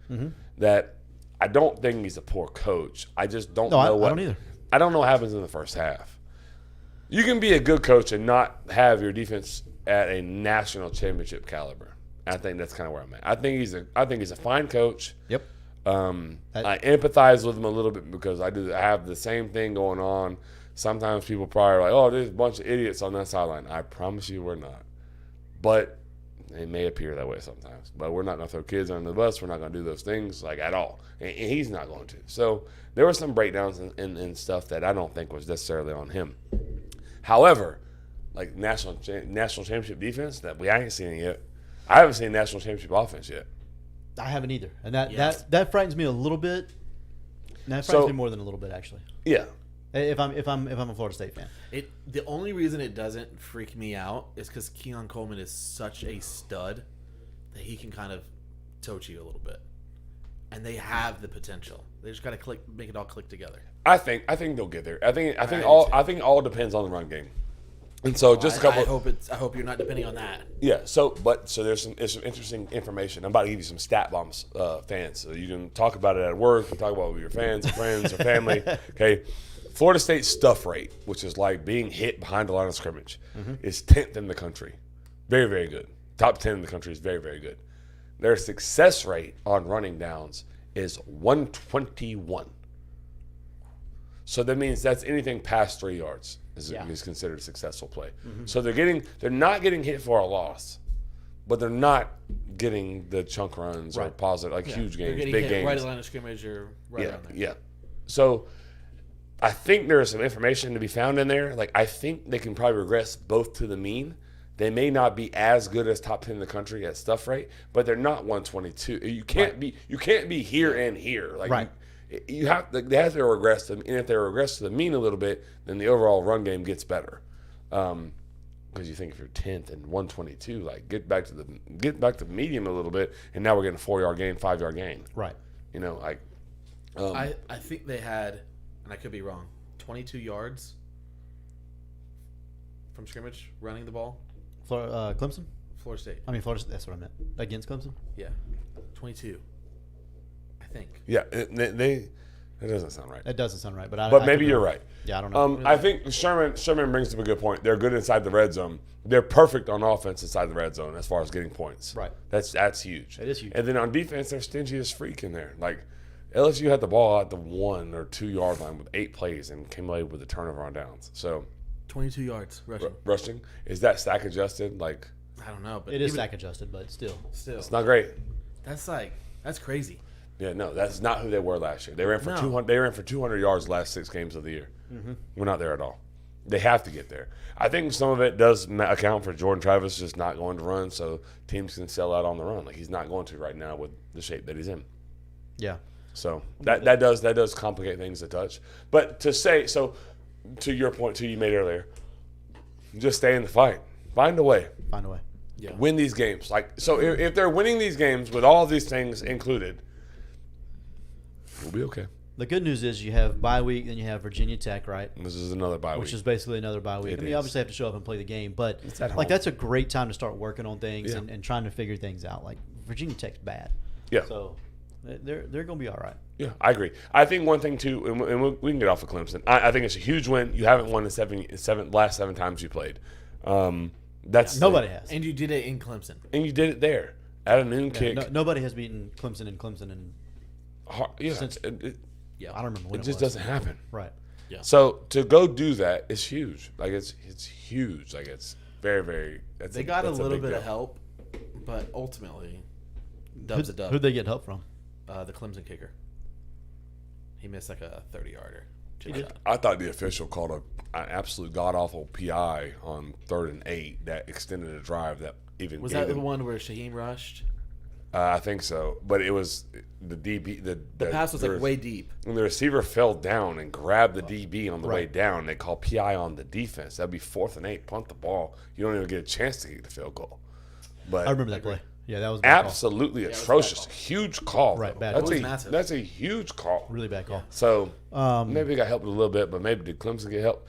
that I don't think he's a poor coach. I just don't know what. I don't either. I don't know what happens in the first half. You can be a good coach and not have your defense at a national championship caliber. I think that's kind of where I'm at. I think he's a fine coach. Yep. I empathize with him a little bit because I have the same thing going on. Sometimes people probably are like, oh, there's a bunch of idiots on that sideline. I promise you we're not. But it may appear that way sometimes. But we're not going to throw kids under the bus. We're not going to do those things like at all. And he's not going to. So there were some breakdowns and stuff that I don't think was necessarily on him. However, like national championship defense, that I ain't seen it yet. I haven't seen national championship offense yet. I haven't either, and that frightens me a little bit. That frightens me more than a little bit, actually. Yeah. If I'm a Florida State fan, the only reason it doesn't freak me out is because Keon Coleman is such a stud that he can kind of tote you a little bit, and they have the potential. They just got to make it all click together. I think they'll get there. I think all depends on the run game. And so just a couple. I hope you're not depending on that. Yeah. So there's some interesting information. I'm about to give you some stat bombs, fans. So you can talk about it at work. You can talk about it with your fans, or friends, or family. Okay. Florida State's stuff rate, which is like being hit behind the line of scrimmage, is 10th in the country. Very, very good. Top 10 in the country is very, very good. Their success rate on running downs is 121. So that means that's anything past 3 yards is considered a successful play. So they're not getting hit for a loss, but they're not getting the chunk runs or positive huge games, big hit games. Right at the line of scrimmage or right around there. Yeah. So I think there is some information to be found in there. Like I think they can probably regress both to the mean. They may not be as good as top 10 in the country at stuff rate, but they're not 122. You can't be here and here. Like they have to regress them, and if they regress to the mean a little bit, then the overall run game gets better. Because you think if you're 10th and 122, like get back to the medium a little bit, and now we're getting a 4-yard gain, 5-yard gain. right? You know, like I think they had, and I could be wrong, 22 yards from scrimmage running the ball. Clemson. Florida State. I mean, Florida. That's what I meant. Against Clemson. Yeah, 22. I think. yeah, that doesn't sound right. That doesn't sound right, But maybe you're right. Yeah, I don't know. I think Sherman brings up a good point. They're good inside the red zone. They're perfect on offense inside the red zone as far as getting points. Right. That's huge. It is huge. And then on defense, they're stingy as freak in there. Like LSU had the ball at the 1 or 2 yard line with 8 plays and came away with a turnover on downs. So 22 yards rushing. Rushing, is that stack adjusted? Like I don't know, but it is stack adjusted, but still. it's not great. That's crazy. Yeah, no, that's not who they were last year. They ran for 200. They ran for 200 yards the last 6 games of the year. We're not there at all. They have to get there. I think some of it does account for Jordan Travis just not going to run, so teams can sell out on the run. Like he's not going to right now with the shape that he's in. Yeah. So that does complicate things a touch. But to your point too, you made earlier, just stay in the fight. Find a way. Find a way. Yeah. Win these games. If they're winning these games with all of these things included, we'll be okay. The good news is you have bye week, then you have Virginia Tech, right? This is another bye week. Which is basically another bye week. You obviously have to show up and play the game, but It's at home. that's a great time to start working on things Yeah. and trying to figure things out. Like Virginia Tech's bad. Yeah. So they're going to be all right. Yeah, I agree. I think one thing too, and we can get off of Clemson. I think it's a huge win. You haven't won the last 7 times you played. That's Nobody has. And you did it in Clemson. and you did it there at a noon kick. Nobody has beaten Clemson and since- Yeah. I don't remember when it it just was. doesn't happen. Right. Yeah. So to go do that is huge. Like it's huge. Like it's very, very. They got a little big bit deal. of help, but ultimately, Dub's a dub. Who'd they get help from? The Clemson kicker. He missed like a 30-yarder. I thought the official called an absolute god awful PI on 3rd and 8 that extended a drive that even Was gave that the them- one where Shaheem rushed? I think so, but it was the DB. The pass was like way deep. When the receiver fell down and grabbed the DB on the way Right. down, they call PI on the defense. That'd be 4th and 8. Punt the ball. You don't even get a chance to kick the field goal. But I remember that play. Yeah, that was a bad call. absolutely it was a bad atrocious. call. Huge call. Right, though. bad That's call. It was massive. That's a huge call. Really bad call. So maybe it got helped a little bit, but maybe did Clemson get help?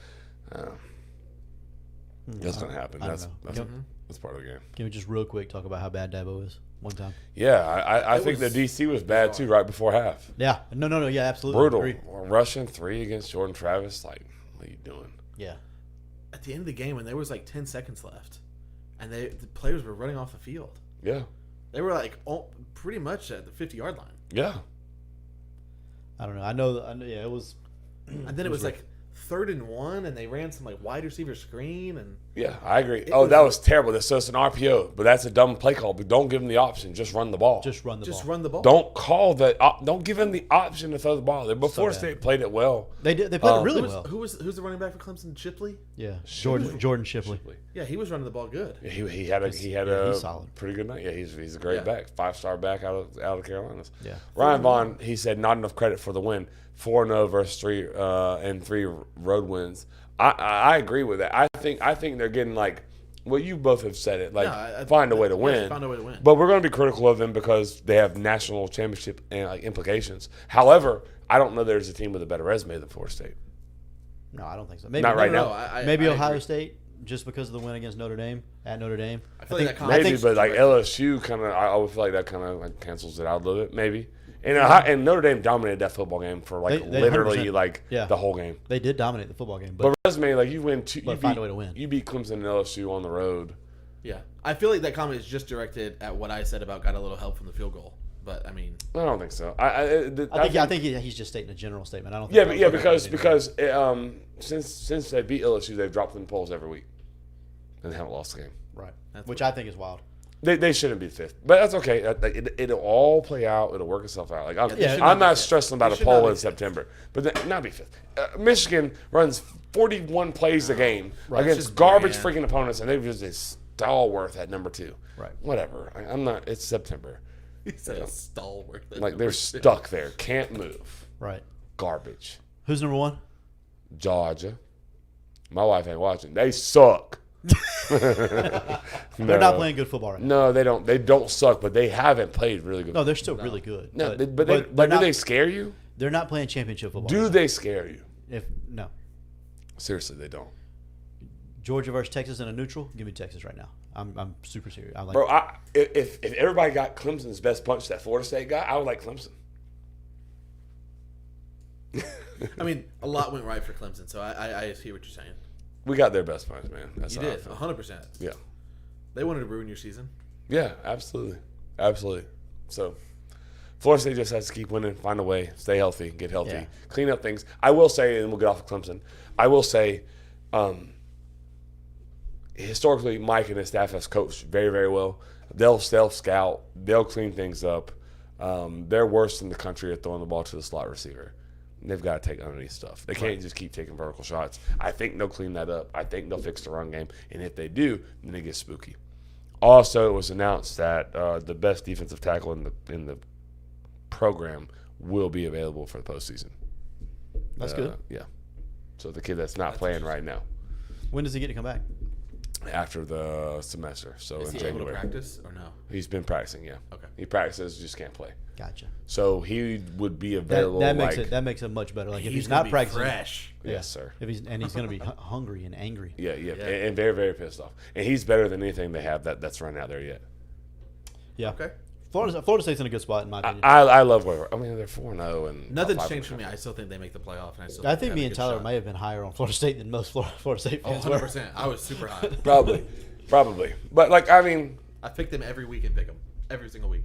That's gonna happen. I don't That's know. that's part of the game. Can we just real quick talk about how bad Dabo is? one time. Yeah, I think the was DC was bad too right before half. Yeah. No. Yeah, absolutely. Brutal. Agreed. Rushing 3 against Jordan Travis. Like, what are you doing? Yeah. At the end of the game, when there was like 10 seconds left, and the players were running off the field, Yeah. they were like pretty much at the 50-yard line. Yeah. I don't know. I know. Yeah, it was. And then it was like 3rd and 1, and they ran some like wide receiver screen, and Yeah, I agree. That was terrible. So it's an RPO, but that's a dumb play call. But don't give them the option. Just run the ball. Just run the just ball. run the ball. Don't call that. Don't give them the option to throw the ball. Before bad. State played it well. They did. They played it really Who's well. who's the running back for Clemson? Shipley. Yeah. Jordan Shipley. Yeah, he was running the ball good. Yeah, he had a he's solid. pretty good night. Yeah, he's a great Yeah. back, 5-star back out of Carolinas. Yeah. Ryan Vaughn, he said not enough credit for the win. 4-0 versus 3 road wins. I agree with that. I think they're getting like, well, you both have said it. Like, Yeah, find a way to yeah, win. find a way to win. But we're going to be critical of them because they have national championship implications. However, I don't know there's a team with a better resume than Florida State. No, I don't think so. Maybe Not right now. Maybe I Ohio agree. State, just because of the win against Notre Dame at Notre Dame. I feel like that Maybe, conversation- but like LSU kind of, I would feel like that kind of like cancels it out a little bit. Maybe. And Notre Dame dominated that football game for like They literally 100%. like Yeah. the whole game. They did dominate the football game, But resume, like you win two, But find a way to win. You beat Clemson and LSU on the road. Yeah, I feel like that comment is just directed at what I said about got a little help from the field goal. But I mean, I don't think so. I think he's just stating a general statement. I don't. Think Yeah, that but was because since they beat LSU, they've dropped in the polls every week, and they haven't lost the game. right, That's which what- I think is wild. They shouldn't be fifth, but that's okay. It'll all play out. It'll work itself out. Like they should I'm not be not fifth. stressing about They a should not poll be in fifth. September, but not be fifth. Michigan runs 41 plays a game Right. It's against just garbage bland. freaking opponents, and they've just a stalwart at number 2. Right. Whatever. I'm not. It's September. he said a stalwart. Like they're stuck there, can't move. Right. Garbage. Who's number 1? Georgia. My wife ain't watching. They suck. They're not playing good football right now. No, they don't. They don't suck, but they haven't played really good. No, they're still really good. No, but but they're do not, they scare you? they're not playing championship football. Do right they scare you? now. No. Seriously, they don't. Georgia versus Texas in a neutral, give me Texas right now. I'm super serious. I like. Bro, if everybody got Clemson's best punch that Florida State got, I would like Clemson. I mean, a lot went right for Clemson, so I see what you're saying. We got their best punch, man. That's You how I did feel. 100%. Yeah. They wanted to ruin your season. Yeah, absolutely. Absolutely. So, Florida State just has to keep winning, find a way, stay healthy, get healthy, Yeah. clean up things. I will say, and we'll get off of Clemson, I will say, historically, Mike and his staff has coached very, very well. They'll scout. They'll clean things up. They're worse in the country at throwing the ball to the slot receiver. They've got to take underneath stuff. They can't just keep taking vertical shots. I think they'll clean that up. I think they'll fix the run game. And if they do, then it gets spooky. Also, it was announced that the best defensive tackle in the program will be available for the postseason. That's good. Yeah. So the kid that's not playing right now When does he get to come back? after the semester. So Is in he able to January. practice or no? He's been practicing, yeah. Okay. He practices, just can't play. Gotcha. So he would be available. That makes like, it much better. Like if he's gonna not be practicing, fresh. Yes, sir. If he's going to be hungry and angry. Yeah, Yeah. and very, very pissed off. And he's better than anything they have that's run out there yet. Yeah. Okay. Florida State's in a good spot in my opinion. I love where I mean they're 4-0 and Nothing's top 5 changed for in the me. I still think they make the playoff, and I still. I think they me have and a good Tyler shot. may have been higher on Florida State than most Florida State Oh, fans were. 100%. I was super high. country. Probably. But like I mean, I pick them every week and pick them every single week.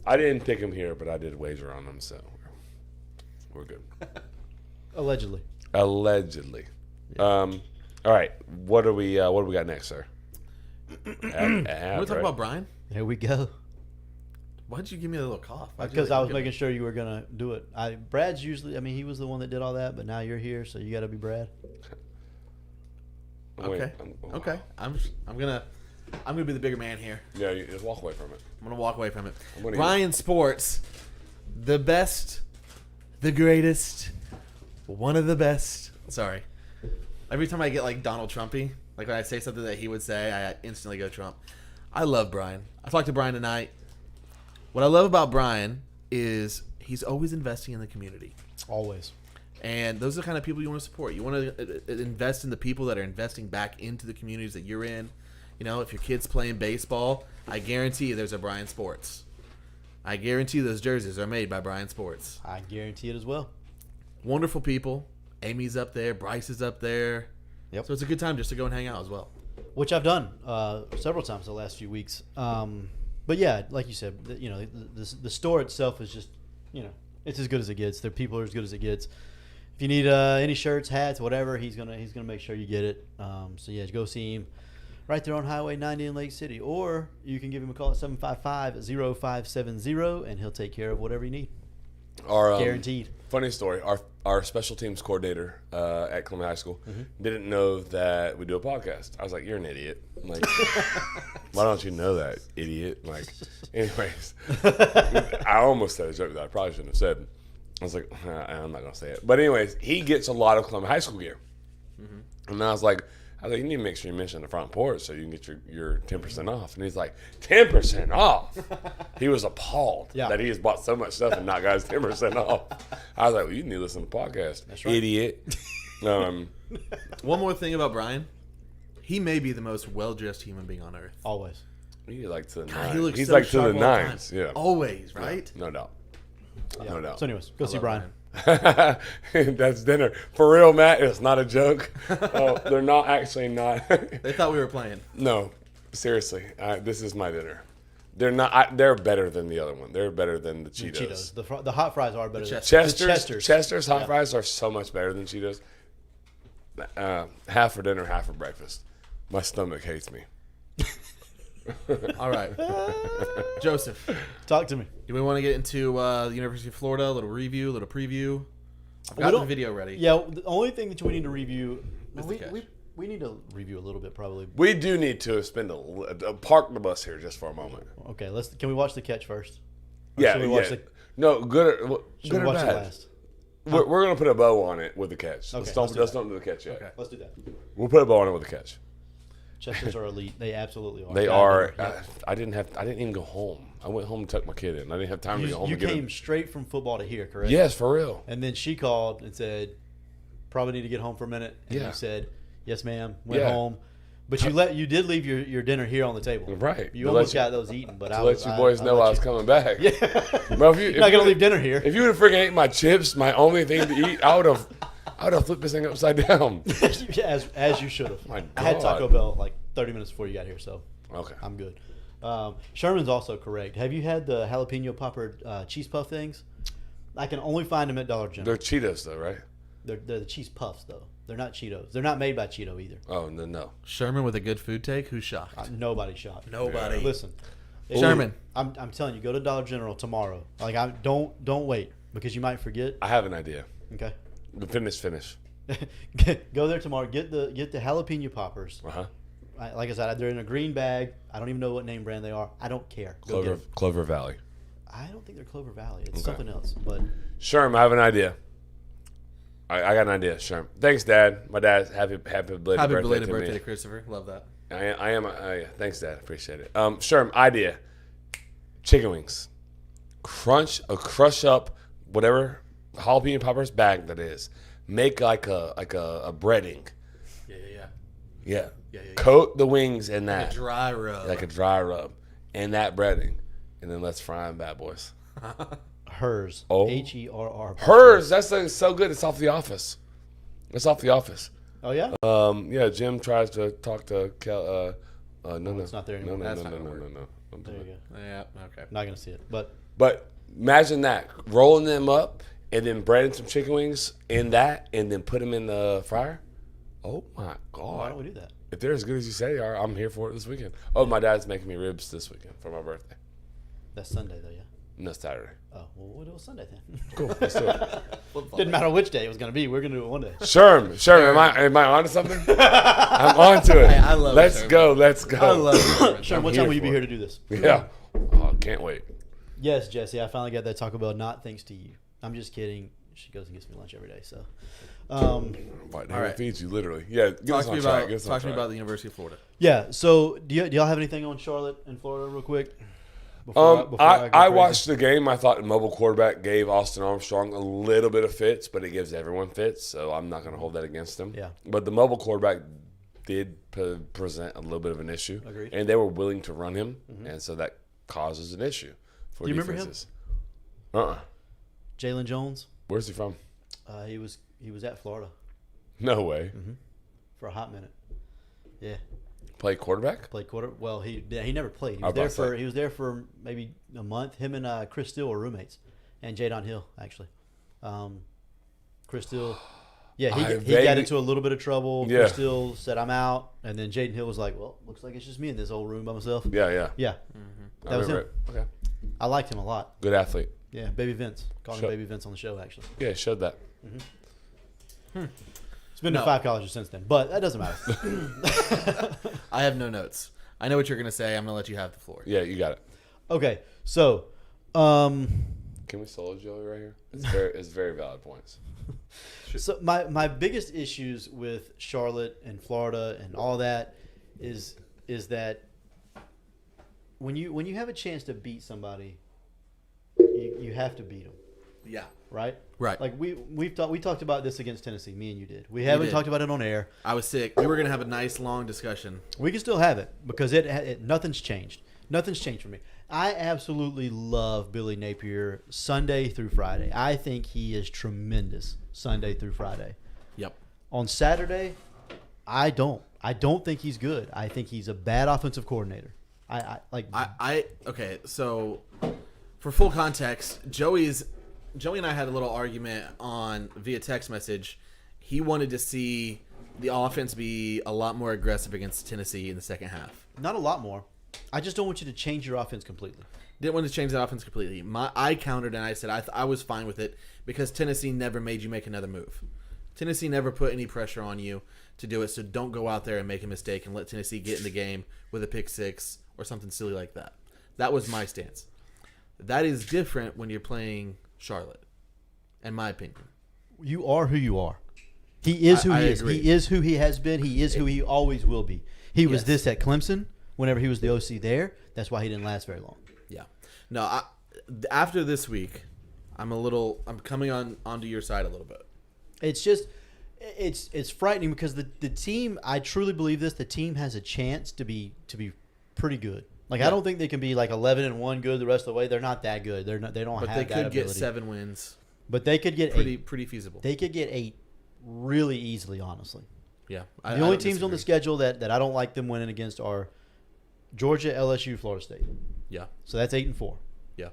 I didn't pick him here, but I did wager on them, so we're good. Allegedly. Allegedly. All right. What do we got next, sir? Want to talk about Brian? Here we go. Why did you give me a little cough? Why'd you Because like I was give me- making sure you were gonna do it. Brad's usually. I mean, he was the one that did all that, but now you're here, so you got to be Brad. Okay. Okay. I'm gonna be the bigger man here. Yeah, you just walk away from it. I'm gonna walk away from it. gonna Ryan Sports, the best, the greatest, one of the best. Sorry. Every time I get like Donald Trumpy, like when I say something that he would say, I instantly go Trump. I love Brian. I talked to Brian tonight. What I love about Brian is he's always investing in the community. Always. And those are the kind of people you want to support. You want to invest in the people that are investing back into the communities that you're in. if your kid's playing baseball, I guarantee you there's a Bryan Sports. I guarantee those jerseys are made by Bryan Sports. I guarantee it as well. Wonderful people. Amy's up there. Bryce is up there. Yep. So it's a good time just to go and hang out as well. Which I've done several times the last few weeks. But yeah, like you said, the store itself is just, it's as good as it gets. Their people are as good as it gets. If you need any shirts, hats, whatever, he's gonna make sure you get it. So yeah, go see him right there on Highway 90 in Lake City, or you can give him a call at 755-0570, and he'll take care of whatever you need. Guaranteed. Funny story. Our special teams coordinator at Columbia High School didn't know that we do a podcast. I was like, "You're an idiot." I'm like, why don't you know that, idiot? Like, anyways, I almost said a joke that I probably shouldn't have said. I was like, I'm not gonna say it. But anyways, he gets a lot of Columbia High School gear, and I was like, you need to make sure you mention the front porch so you can get your 10% off. And he's like, 10% off? He was appalled that he has bought so much stuff and not got his 10% off. I was like, well, you need to listen to the podcast. That's right. Idiot. One more thing about Bryan. He may be the most well-dressed human being on earth. Always. He's like to the God, nines. He's so like to sharp the all nines. time. Yeah. Always, right? No doubt. Yeah. No doubt. So anyways, go see love Bryan. That's dinner. For real, Matt, it's not a joke. They're not actually not. They thought we were playing. No, seriously. This is my dinner. They're not. They're better than the other one. They're better than the Cheetos. The hot fries are better than Chester's hot fries are so much better than Cheetos. Half for dinner, half for breakfast. My stomach hates me. All right. Joseph, Talk to me. do we want to get into the University of Florida? A little review, a little preview. I've got the video ready. Yeah, the only thing that we need to review, Is the catch. we need to review a little bit probably. We do need to spend park the bus here just for a moment. Okay, can we watch the catch first? Or Yeah, should we watch yeah. the, No, good or, should good we or watch it bad. last? We're going to put a bow on it with the catch. Okay, let's let's do don't do the catch yet. Okay. Let's do that. We'll put a bow on it with the catch. Chester's are elite. They absolutely are. They Yeah, are. yeah. I didn't even go home. I went home and tucked my kid in. I didn't have time to go home You and get came him. straight from football to here, correct? Yes, for real. And then she called and said, "Probably need to get home for a minute." And Yeah. you said, "Yes, ma'am." Went Yeah. home, but you did leave your dinner here on the table. Right. You To almost let got those eaten, but To let you boys know I was coming back. Yeah. Well, if You're not gonna leave dinner here. If you would have freaking ate my chips, my only thing to eat, I would have flipped this thing upside down. as you should have. My I had Taco God. Bell like 30 minutes before you got here, so Okay. I'm good. Sherman's also correct. Have you had the jalapeno popper cheese puff things? I can only find them at Dollar General. They're Cheetos though, right? They're the cheese puffs though. They're not Cheetos. They're not made by Cheeto either. Oh no. Sherman with a good food take. Who's shocked? Nobody's shocked. Nobody. Listen, Sherman. I'm telling you, go to Dollar General tomorrow. Like don't wait because you might forget. I have an idea. Okay. Finish. Go there tomorrow. Get the jalapeno poppers. Uh-huh. Like I said, they're in a green bag. I don't even know what name brand they are. I don't care. Go get 'em. Clover Valley. I don't think they're Clover Valley. It's something else. But Sherm, I have an idea. I got an idea, Sherm. Thanks, Dad. My dad's happy belated Happy birthday belated to birthday, me. Christopher. Love that. I am. Thanks, Dad. Appreciate it. Sherm, idea. Chicken wings. Crush up whatever jalapeno poppers bag that is. Make like a breading. Yeah. Yeah. Coat the wings in Like that. a dry rub. Like a dry rub. And that breading. And then let's fry them bad boys. Hers. Oh. HERR. Hers. That's so good. It's off The Office. It's off The Office. Oh yeah. Yeah, Jim tries to talk to Kel. No, it's not there anymore. That's not gonna work. No. There you go. Yeah. Okay. Not gonna see it, but But imagine that, rolling them up and then breading some chicken wings in that, and then put them in the fryer. Oh my why God! don't we do that? If they're as good as you say they are, I'm here for it this weekend. Oh, my dad's making me ribs this weekend for my birthday. That's Sunday though, yeah. No, Saturday. Oh well, we'll do it Sunday then. Cool. Let's do it. Didn't matter which day it was gonna be. We're gonna do it one day. Sherm, am I onto something? I'm onto it. Hey, I love Let's Sherm. go. Let's go. I love it. Sure. I'm What here time will you be for here it. to do this? Yeah. Oh, can't wait. Yes, Jesse. I finally got that Taco Bell. Not thanks to you. I'm just kidding. She goes and gets me lunch every day. So, Right, All right. feeds you literally. Yeah, get Talk us to on me track. about Get us on talk to me track. about the University of Florida. yeah. So, do y'all have anything on Charlotte and Florida, real quick? Before go I crazy? watched the game. I thought the mobile quarterback gave Austin Armstrong a little bit of fits, but it gives everyone fits, so I'm not going to hold that against him. Yeah. But the mobile quarterback did present a little bit of an issue. Agreed. And they were willing to run him, and so that causes an issue for Do you remember him? defenses. Uh-uh. Jalen Jones. Where's he from? He was at Florida No way. for a hot minute. Yeah, Play quarterback? played quarter. Well, he never played. He I was was there about to for say. he was there for maybe a month. Him and Chris Steele were roommates, and Jadon Hill actually. Chris Steele. Yeah, he got vaguely- into a little bit of trouble. Yeah. Chris Steele said, "I'm out," and then Jaden Hill was like, "Well, looks like it's just me in this old room by myself." Yeah. Yeah, I that was him. remember it. Okay. I liked him a lot. Good athlete. Yeah, Baby Vince. Called him Shut- Baby Vince on the show actually. Yeah, he showed that. He's been No. to 5 colleges since then, but that doesn't matter. I have no notes. I know what you're going to say. I'm going to let you have the floor. Yeah, you got it. Okay, so Can we solo Joey right here? It's very valid points. So my biggest issues with Charlotte and Florida and all that is that when you have a chance to beat somebody, you have to beat them, Yeah. right? Right. Like we talked about this against Tennessee. Me and you did. We haven't did. talked about it on air. I was sick. We were going to have a nice long discussion. We can still have it because nothing's changed. Nothing's changed for me. I absolutely love Billy Napier Sunday through Friday. I think he is tremendous Sunday through Friday. Yep. On Saturday, I don't think he's good. I think he's a bad offensive coordinator. Okay, so for full context, Joey and I had a little argument via text message. He wanted to see the offense be a lot more aggressive against Tennessee in the second half. Not a lot more. I just don't want you to change your offense completely. Didn't want to change that offense completely. I countered and I said I was fine with it because Tennessee never made you make another move. Tennessee never put any pressure on you to do it, so don't go out there and make a mistake and let Tennessee get in the game with a pick six or something silly like that. That was my stance. That is different when you're playing Charlotte, in my opinion. You are who you are. He is who I he is. agree. He is who he has been. He is who he always will be. He was Yes. this at Clemson whenever he was the OC there. That's why he didn't last very long. Yeah. No, after this week, I'm coming onto your side a little bit. It's just it's frightening because the team, I truly believe this, the team has a chance to be pretty good. Like I don't think they can be like 11-1 good the rest of the way. They're not that good. They don't But have they that could ability. get 7 wins. But they could get eight. Pretty feasible. They could get 8 really easily, honestly. Yeah. The only teams on the schedule that I don't like them winning against are Georgia, LSU, Florida State. Yeah. So that's 8-4. Yeah.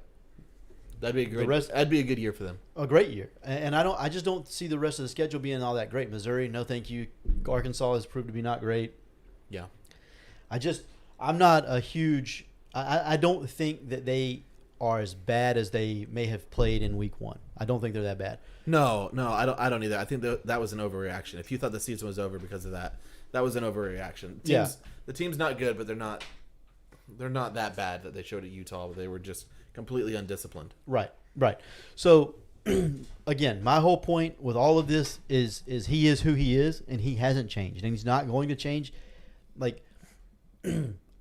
That'd be a great. rest- That'd be a good year for them. A great year, and I just don't see the rest of the schedule being all that great. Missouri, no thank you. Arkansas has proved to be not great. Yeah. I'm not a huge. I don't think that they are as bad as they may have played in week 1. I don't think they're that bad. No, I don't either. I think that was an overreaction. If you thought the season was over because of that, that was an overreaction. Yeah. The team's not good, but they're not that bad that they showed at Utah. But they were just completely undisciplined. Right. So again, my whole point with all of this is he is who he is, and he hasn't changed, and he's not going to change. Like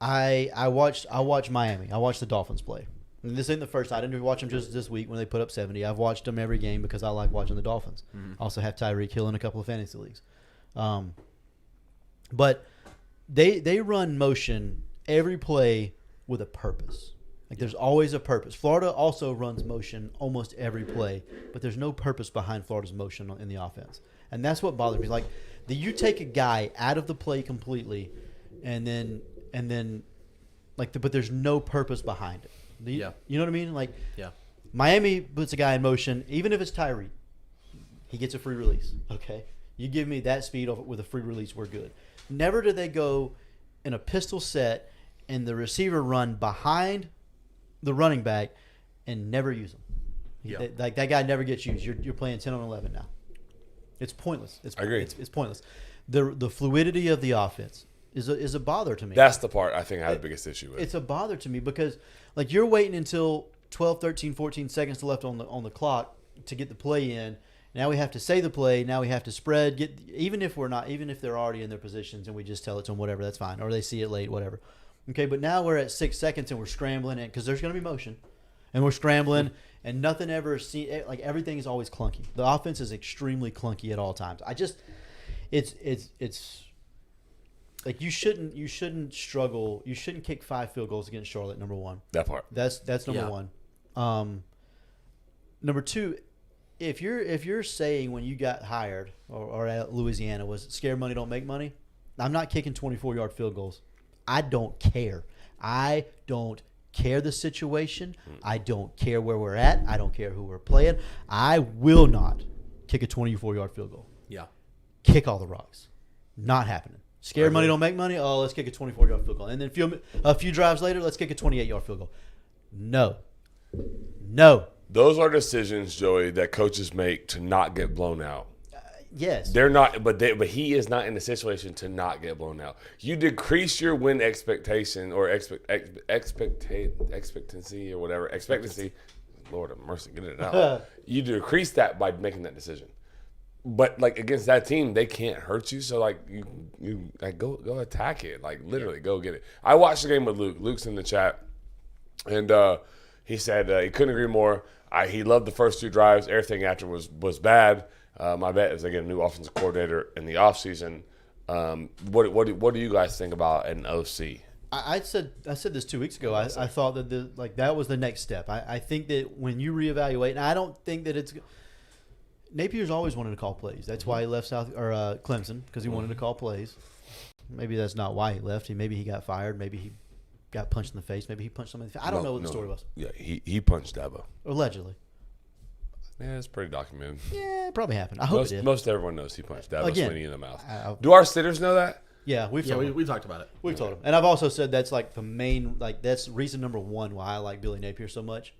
I watched Miami. I watched the Dolphins play. And this ain't the first. I didn't watch them just this week when they put up 70. I've watched them every game because I like watching the Dolphins. I also have Tyreek Hill in a couple of fantasy leagues. But they run motion every play with a purpose. Like there's always a purpose. Florida also runs motion almost every play, but there's no purpose behind Florida's motion in the offense. And that's what bothers me. Like you take a guy out of the play completely and then but there's no purpose behind it. Yeah. You know what I mean? Like Yeah. Miami puts a guy in motion, even if it's Tyreek, he gets a free release. Okay, you give me that speed with a free release, we're good. Never do they go in a pistol set and the receiver run behind the running back and never use him. Yeah. Like that guy never gets used. You're playing 10 on 11 now. It's pointless. I agree. It's pointless. The fluidity of the offense is a bother to me. That's the part I think I have the biggest issue with. It's a bother to me because like you're waiting until 12, 13, 14 seconds left on the clock to get the play in. Now we have to say the play. Now we have to spread. Even if they're already in their positions and we just tell it to them, whatever, that's fine. Or they see it late, whatever. Okay, but now we're at 6 seconds and we're scrambling because there's going to be motion, and we're scrambling and nothing ever like everything is always clunky. The offense is extremely clunky at all times. Like you shouldn't struggle. You shouldn't kick 5 field goals against Charlotte. Number one. That part. That's number Yeah. one. Number two, if you're saying when you got hired or at Louisiana was scared money don't make money, I'm not kicking 24-yard field goals. I don't care. I don't care the situation. I don't care where we're at. I don't care who we're playing. I will not kick a 24-yard field goal. Yeah. Kick all the rocks. Not happening. Scared money don't make money. Oh, let's kick a 24-yard field goal. And then a few drives later, let's kick a 28-yard field goal. No. Those are decisions, Joey, that coaches make to not get blown out. Yes. They're not, but he is not in a situation to not get blown out. You decrease your win expectation or expectancy or whatever expectancy. Lord have mercy, get it out. You decrease that by making that decision. But like against that team, they can't hurt you. So like you like go attack it. Like literally go get it. I watched the game with Luke. Luke's in the chat, and he said he couldn't agree more. He loved the first 2 drives. Everything after was bad. My bet is they get a new offensive coordinator in the offseason. What do you guys think about an OC? I said this 2 weeks ago. I thought that that was the next step. I think that when you reevaluate, and I don't think that it's Napier's always wanted to call plays. That's why he left Clemson, because he wanted to call plays. Maybe that's not why he left. Maybe he got fired. Maybe he got punched in the face. Maybe he punched somebody in the face. I don't know what the story was. Yeah, he punched Dabo. Allegedly. Yeah, it's pretty documented. Yeah, it probably happened. I hope it did. Most everyone knows he punched Dabo Swinney in the mouth. Do our sitters know that? Yeah, we talked about it. We've told him. And I've also said that's like the main, that's reason number one why I like Billy Napier so much.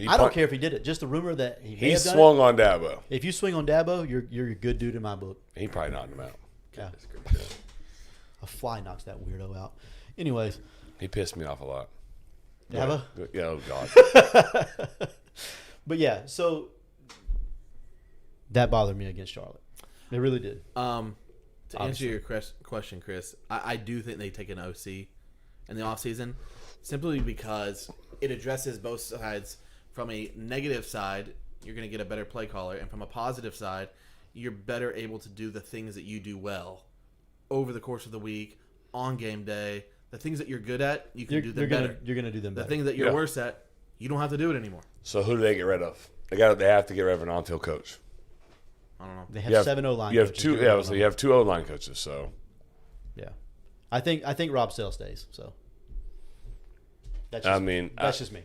I don't care if he did it. Just the rumor that he swung on Dabo. If you swing on Dabo, you're a good dude in my book. He probably knocked him out. Yeah. A fly knocks that weirdo out. Anyways. He pissed me off a lot. Dabo? Yeah, oh God. But yeah, so that bothered me against Charlotte. It really did. To answer your question, Chris, I do think they take an OC in the offseason simply because it addresses both sides. From a negative side, you're going to get a better play caller, and from a positive side, you're better able to do the things that you do well over the course of the week, on game day. The things that you're good at, you can do them better. You're going to do them better. The things that you're worse at, you don't have to do it anymore. So who do they get rid of? They have to get rid of an on-field coach. I don't know. They have 7 O-line coaches. coaches. So you have 2 O-line coaches. So yeah, I think Rob Sale stays. So that's just me.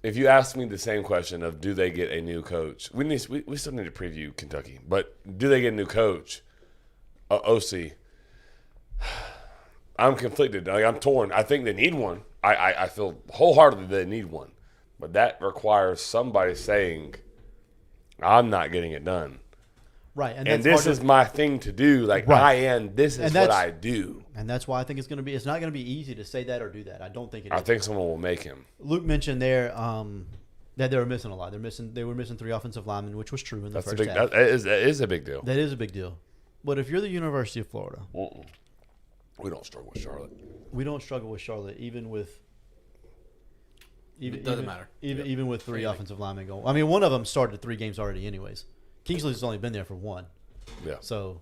If you ask me the same question of do they get a new coach, we still need to preview Kentucky, but do they get a new coach, OC? I'm conflicted. I'm torn. I think they need one. I feel wholeheartedly they need one, but that requires somebody saying, "I'm not getting it done." Right, and this is my thing to do. Like right. This is what I do. And that's why I think it's not going to be easy to say that or do that. I don't think it is. I think someone will make him. Luke mentioned there that they were missing a lot. They were missing 3 offensive linemen, which was true in the first half. That is a big deal. That is a big deal. But if you're the University of Florida, we don't struggle with Charlotte. We don't struggle with Charlotte, even with. It doesn't matter. Even with 3 offensive linemen going. I mean, one of them started 3 games already, anyways. Kingsley's only been there for 1. Yeah. So,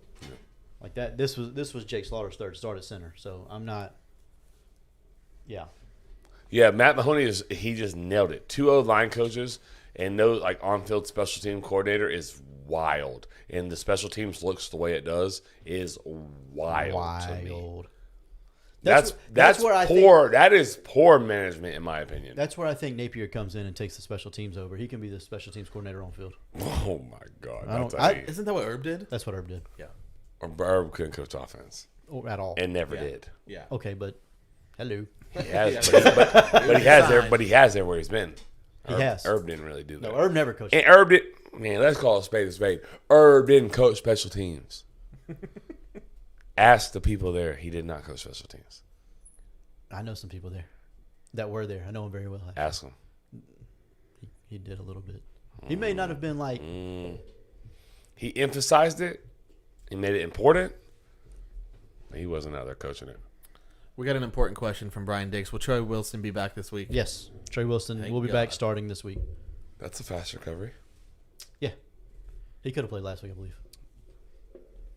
like that. This was Jake Slaughter's 3rd start at center. So I'm not. Yeah. Yeah, Matt Mahoney he just nailed it. 2 O-line coaches and no like on-field special team coordinator is wild, and the special teams looks the way it does is wild. To me. That's where I think, that is poor management, in my opinion. That's where I think Napier comes in and takes the special teams over. He can be the special teams coordinator on field. Oh my God! Isn't that what Herb did? That's what Herb did. Yeah. Herb couldn't coach offense at all, and never did. Yeah. Okay, but hello. He has, but he has there. But he has there where he's been. Herb didn't really do that. No, Herb never coached. And Herb did. Man, let's call a spade a spade. Herb didn't coach special teams. Ask the people there. He did not coach special teams. I know some people there that were there. I know him very well. Actually. Ask him. He did a little bit. He may not have been like. He emphasized it. He made it important. He wasn't out there coaching it. We got an important question from Brian Diggs. Will Troy Wilson be back this week? Yes. Trey Wilson will be back starting this week. That's a fast recovery. Yeah. He could have played last week, I believe.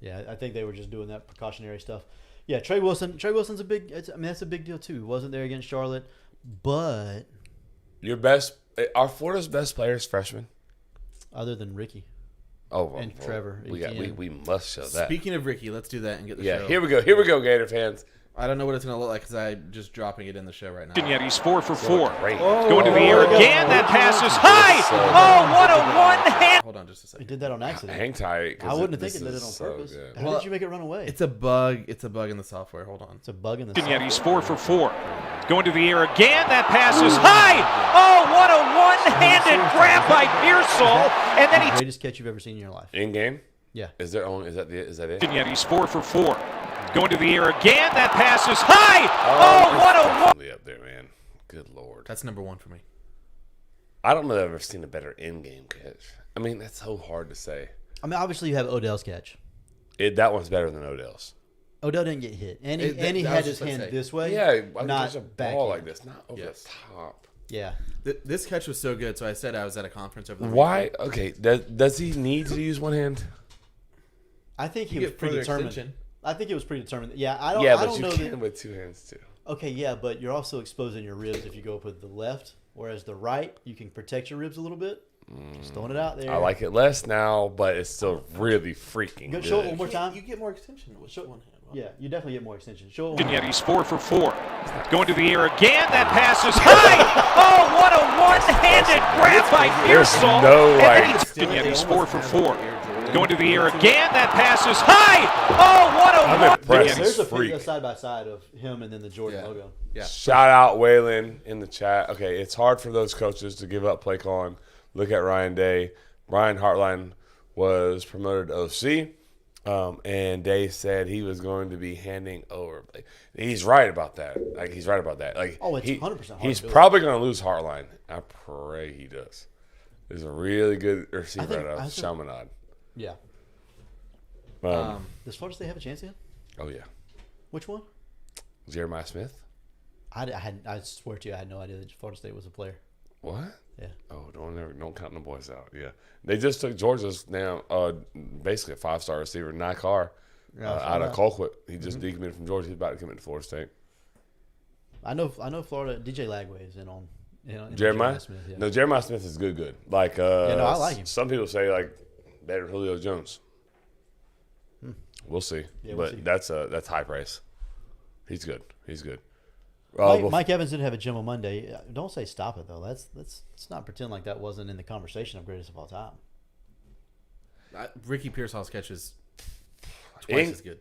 Yeah, I think they were just doing that precautionary stuff. Yeah, Trey Wilson. Trey Wilson's a big. That's a big deal too. Wasn't there against Charlotte, but Are Florida's best players freshmen? other than Ricky. Oh, And Trevor We Etienne. must show that. Speaking of Ricky, let's do that and get the Yeah, show. here we go, Gator fans. I don't know what it's going to look like because I'm just dropping it in the show right now. And yet he's 4 for 4. Great. Going to the air again. That pass is high. So Oh, what a one-hand. Hold on just a He second. did that on accident. Hang tight. 'cause I wouldn't have this taken did it is on so purpose. good. How Well, did you make it run away? It's a bug. It's a bug in the software. Hold on. It's a bug in the. And yet he's software. 4 for 4. Going to the air again. That pass is high. Oh, what a one-handed grab by Pearsall. And then he Greatest catch you've ever seen in your life. In game? Yeah. Is that it? and yet he's 4 for 4. Going to the air again. That pass is high. Oh, what a one. Up there, man. Good lord. That's number one for me. I don't know that I've ever seen a better in-game catch. I mean, that's so hard to say. I mean, obviously you have Odell's catch. That one's better than Odell's. Odell didn't get hit, and he I was had just his gonna hand say. this way. Yeah, I not catch a backhand. ball like this, not over Yes. the top. Yeah. This catch was so good, so I said I was at a conference over the Why? Okay, does he need to use one hand? I think he You was get further predetermined. extension. I think it was predetermined. Yeah, I don't. Yeah, I but don't you know can that, with two hands too. Okay, yeah, but you're also exposing your ribs if you go up with the left, whereas the right you can protect your ribs a little bit. Just throwing it out there. I like it less now, but it's still really freaking Go good. show it one more time. You get more extension with one hand. Yeah, you definitely get more extension. Show it. And yet he's 4 for 4. Going to the air again. That pass is high. Oh, what a one-handed grab by There's Pearsall. no, And then like- he- and yet he's 4 for 4. Going to the air again. That pass is high. Oh, what a I'm one. impressed. There's a freak. side by side of him and then the Jordan Yeah. logo. Yeah. Shout out Waylon in the chat. Okay, it's hard for those coaches to give up play calling. Look at Ryan Day. Brian Hartline was promoted to OC, and Day said he was going to be handing over. He's right about that. He's right about that. Oh, it's 100% hard He's to do it. probably going to lose Hartline. I pray he does. He's a really good receiver out I of think- Chaminade. Yeah. Does Florida State have a chance yet? Oh yeah, Which one? Jeremiah Smith. I swear to you, I had no idea that Florida State was a player. What? Yeah. Oh, don't count the boys out. Yeah, they just took Georgia's now, basically a 5-star receiver, Nikar, out of Colquitt. He just decommitted from Georgia. He's about to commit to Florida State. I know Florida. DJ Lagway is in on. In Jeremiah? Smith, yeah. No, Jeremiah Smith is good. Like, no, I like him. Some people say like better than Julio Jones. We'll see, Yeah, we'll but see. that's high praise. He's good. Mike Evans did have a gym on Monday. Don't say stop it though. Let's not pretend like that wasn't in the conversation of greatest of all time. Ricky Pearsall's catch is twice as good.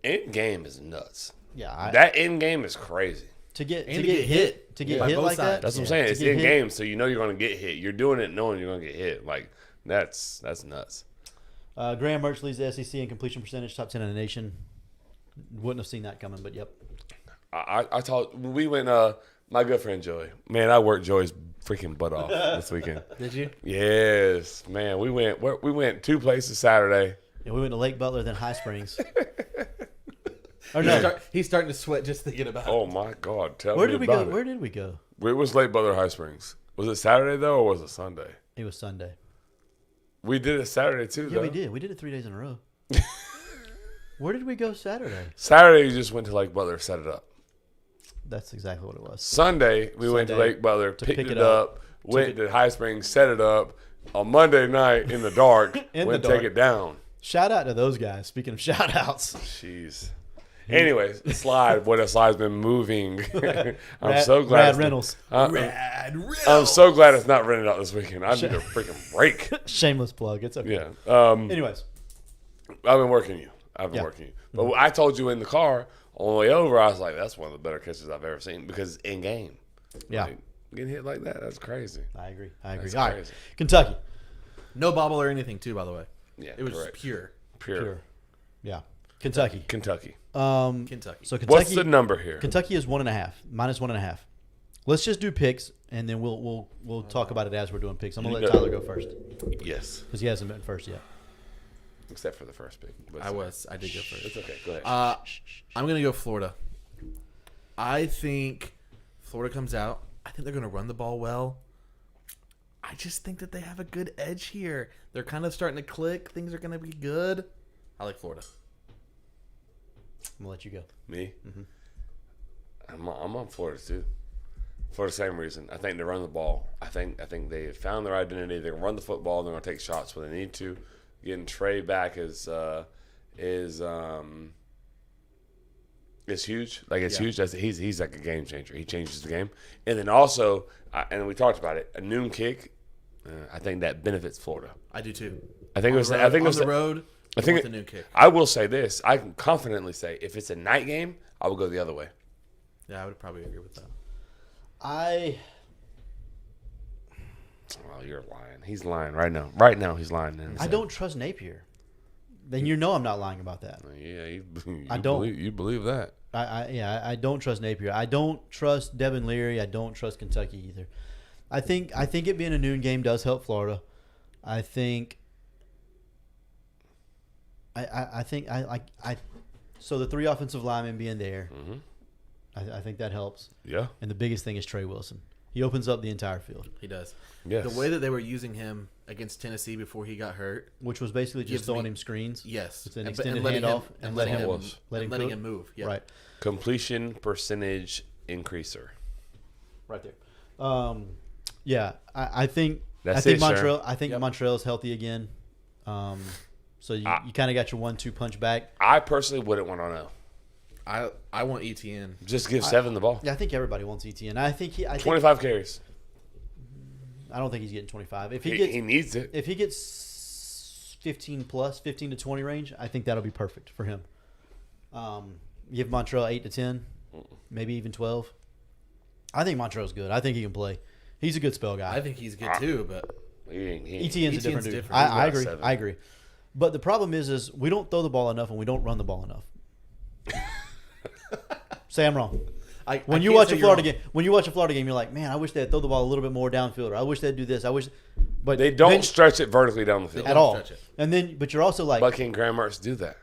In game is nuts. Yeah, That in game is crazy. to get And to get hit by by both like sides. that. That's what I'm yeah, saying. to It's get in hit. game, so you know you're going to get hit. You're doing it knowing you're going to get hit. Like that's nuts. Graham Mertz leads the SEC in completion percentage, top 10 in the nation. Wouldn't have seen that coming, but yep. I told when we went. My good friend Joey. Man, I worked Joey's freaking butt off this weekend. Did you? Yes, man. We went 2 places Saturday. Yeah, we went to Lake Butler, then High Springs. Or no, He's starting to sweat just thinking about it. Oh my God! Tell where me did we about go? it. Where did we go? It was Lake Butler High Springs. Was it Saturday though, or was it Sunday? It was Sunday. We did it Saturday too. Yeah, though. we did. We did it 3 days in a row. Where did we go Saturday? Saturday, you just went to Lake Butler, set it up. That's exactly what it was. Sunday, we went to Sunday, Lake Butler, to picked pick it it up, went to High Springs, set it up. On Monday night in the dark, In went the to take dark. it down. Shout out to those guys. Speaking of shout outs. Jeez. Anyways, the slide. What a slide's been moving. I'm so glad. Brad it's- Reynolds. Rad Reynolds. I'm so glad it's not rented out this weekend. I need a freaking break. Shameless plug. It's okay. Yeah. Anyways. I've been working you. Yeah. But I told you in the car on the way over, I was like, that's one of the better catches I've ever seen because it's in game. Yeah. Like, getting hit like that, that's crazy. I agree. All That's right. crazy. Kentucky. No bobble or anything, too, by the way. Yeah, It was correct. just pure. Pure. Yeah. Kentucky. Kentucky. Kentucky. So Kentucky. What's the number here? Kentucky is 1.5, -1.5. Let's just do picks, and then we'll talk about it as we're doing picks. I'm gonna let Tyler go first Yes, because he hasn't been first yet. except for the first pick. But I did go first. It's okay. Go ahead. I'm going to go Florida. I think Florida comes out. I think they're going to run the ball well. I just think that they have a good edge here. They're kind of starting to click. Things are going to be good. I like Florida. I'm gonna let you go. Me? I'm on Florida too, for the same reason. I think they run the ball. I think they found their identity. They're gonna run the football. They're gonna take shots when they need to. Getting Trey back is huge. Like it's huge. He's like a game changer. He changes the game. And then also, and we talked about it, a noon kick. I think that benefits Florida. I do too. I think it was the road. I think the noon kick. I will say this. I can confidently say if it's a night game, I will go the other way. Yeah, I would probably agree with that. Oh, you're lying. He's lying right now. Right now, he's lying. I don't trust Napier. Then you know I'm not lying about that. Yeah, you I don't. You believe that? I don't trust Napier. I don't trust Devin Leary. I don't trust Kentucky either. I think it being a noon game does help Florida. I think. So the 3 offensive linemen being there, I think that helps. Yeah. And the biggest thing is Trey Wilson. He opens up the entire field. He does. Yes. The way that they were using him against Tennessee before he got hurt, Which was basically just throwing him screens. yes, It's an And extended letting handoff him, and letting letting him move. Yeah. Right. Completion percentage increaser. Right there. Yeah, I think That's I think it, Sharon. Montreal. I think Montreal's healthy again. So you kind of got your 1-2 punch back. I personally wouldn't want to know. I want ETN. Just give Seven the ball. Yeah, I think everybody wants ETN. I think 25 carries. I don't think he's getting 25. If He needs it. if he gets 15 to 20 range, I think that'll be perfect for him. Give Montreal 8 to 10, maybe even 12. I think Montreal's good. I think he can play. He's a good spell guy. I think he's good too, but ETN's a different dude. different. I He's agree. about 7. I agree. But the problem is we don't throw the ball enough and we don't run the ball enough. Say I'm wrong. When you watch a Florida game, you're like, man, I wish they'd throw the ball a little bit more downfield, or I wish they'd do this. But They don't stretch it vertically down the field. at all. stretch it. And then, but you're also like, But can Graham Mertz do that?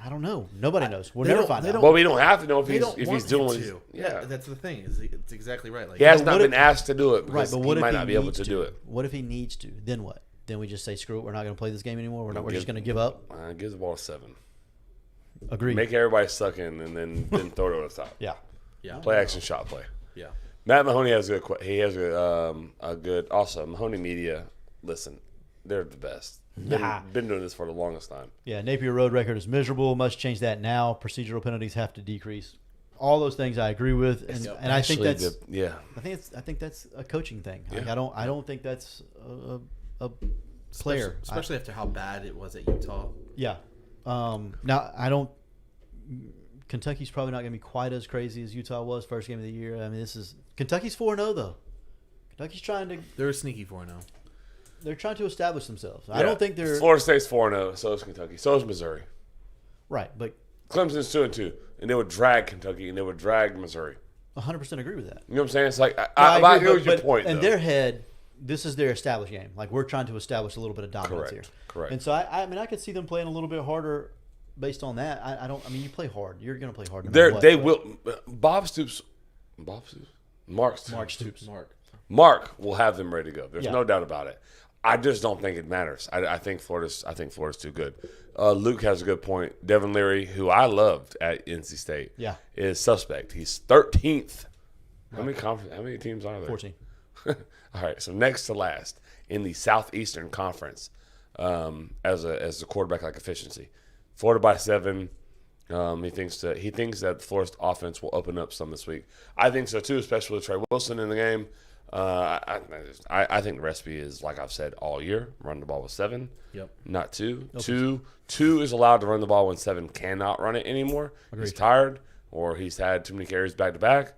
I don't know. Nobody knows. We'll they never don't- find they out. don't- Well, we don't have to know if they he's don't want doing him what he's. to. Yeah. That's the thing. It's exactly right. Like He has But not what been if- asked to do it Right, because but he what if might he not be able needs to do it. What if he needs to? Then what? Then we just say, screw it. We're not going to play this game anymore. We're give- just going to give up. Give the ball a 7. Agree. Make everybody suck in and then throw it over the top. Yeah. yeah, Play action shot play. yeah. Matt Mahoney has a good. He has a good. Also, Mahoney Media. Listen, they're the best. Been doing this for the longest time. Yeah, Napier road record is miserable. Must change that now. Procedural penalties have to decrease. All those things I agree with, and I think Actually, that's I think that's a coaching thing. Like, Yeah. I don't think that's a player. especially after how bad it was at Utah. Yeah. Now I don't. Kentucky's probably not going to be quite as crazy as Utah was first game of the year. I mean, Kentucky's 4-0 though. Kentucky's They're a sneaky 4-0. they're trying to establish themselves. I don't think they're Florida State's 4-0. So is Kentucky. So is Missouri. right, but Clemson's 2-2, and they would drag Kentucky and they would drag Missouri. 100% agree with that. You know what I'm saying? It's like I I agree, agree with your but point. in though. their head, this is their established game. Like we're trying to establish a little bit of dominance here. Correct. And so I mean, I could see them playing a little bit harder based on that. I mean, you play hard. You're going to play hard. No matter what, They but will. Mark Stoops. Mark will have them ready to go. There's Yeah. no doubt about it. I just don't think it matters. I think Florida's too good. Luke has a good point. Devin Leary, who I loved at NC State, is suspect. He's 13th. How many teams are there? 14. All right, so next to last in the Southeastern Conference as a quarterback like efficiency. Florida by 7. He thinks that Florida's offense will open up some this week. I think so too, especially with Trey Wilson in the game. I think the recipe is like I've said all year: run the ball with 7, not 2. Two is allowed to run the ball when 7 cannot run it anymore. Agreed. He's tired or he's had too many carries back to back.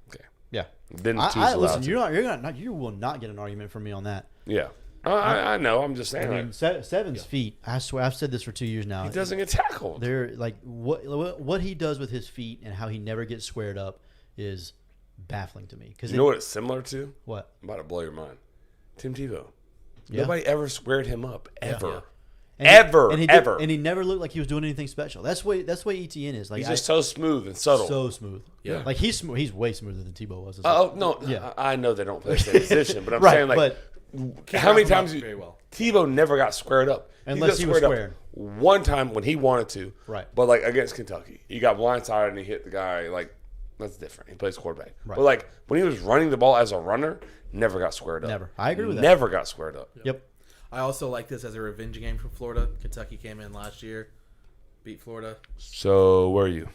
Okay, Yeah. then 2's allowed. Listen, to. you will not get an argument from me on that. Yeah, I know. I'm just saying. I mean, Seven's feet. I swear, I've said this for 2 years now. He doesn't get tackled. They're like what he does with his feet and how he never gets squared up is baffling to me. You know what it's similar to? What? I'm about to blow your mind. Tim Tebow. Yeah. Nobody ever squared him up ever. Yeah. Ever. And he never looked like he was doing anything special. That's the way ETN is. Like He's just so smooth and subtle. so smooth. Yeah. Like he's way smoother than Tebow was. Oh no! Yeah. I know they don't play the same position, but I'm Right, saying like but how many times very well. Tebow never got squared up? Unless he was squared up squared. one time when he wanted to. Right. But like against Kentucky, he got blindsided and he hit the guy. Like that's different. He plays quarterback. Right. But like when he was running the ball as a runner, never got squared up. Never. I agree with that. Never got squared up. Yep. I also like this as a revenge game for Florida. Kentucky came in last year, beat Florida. So where are you?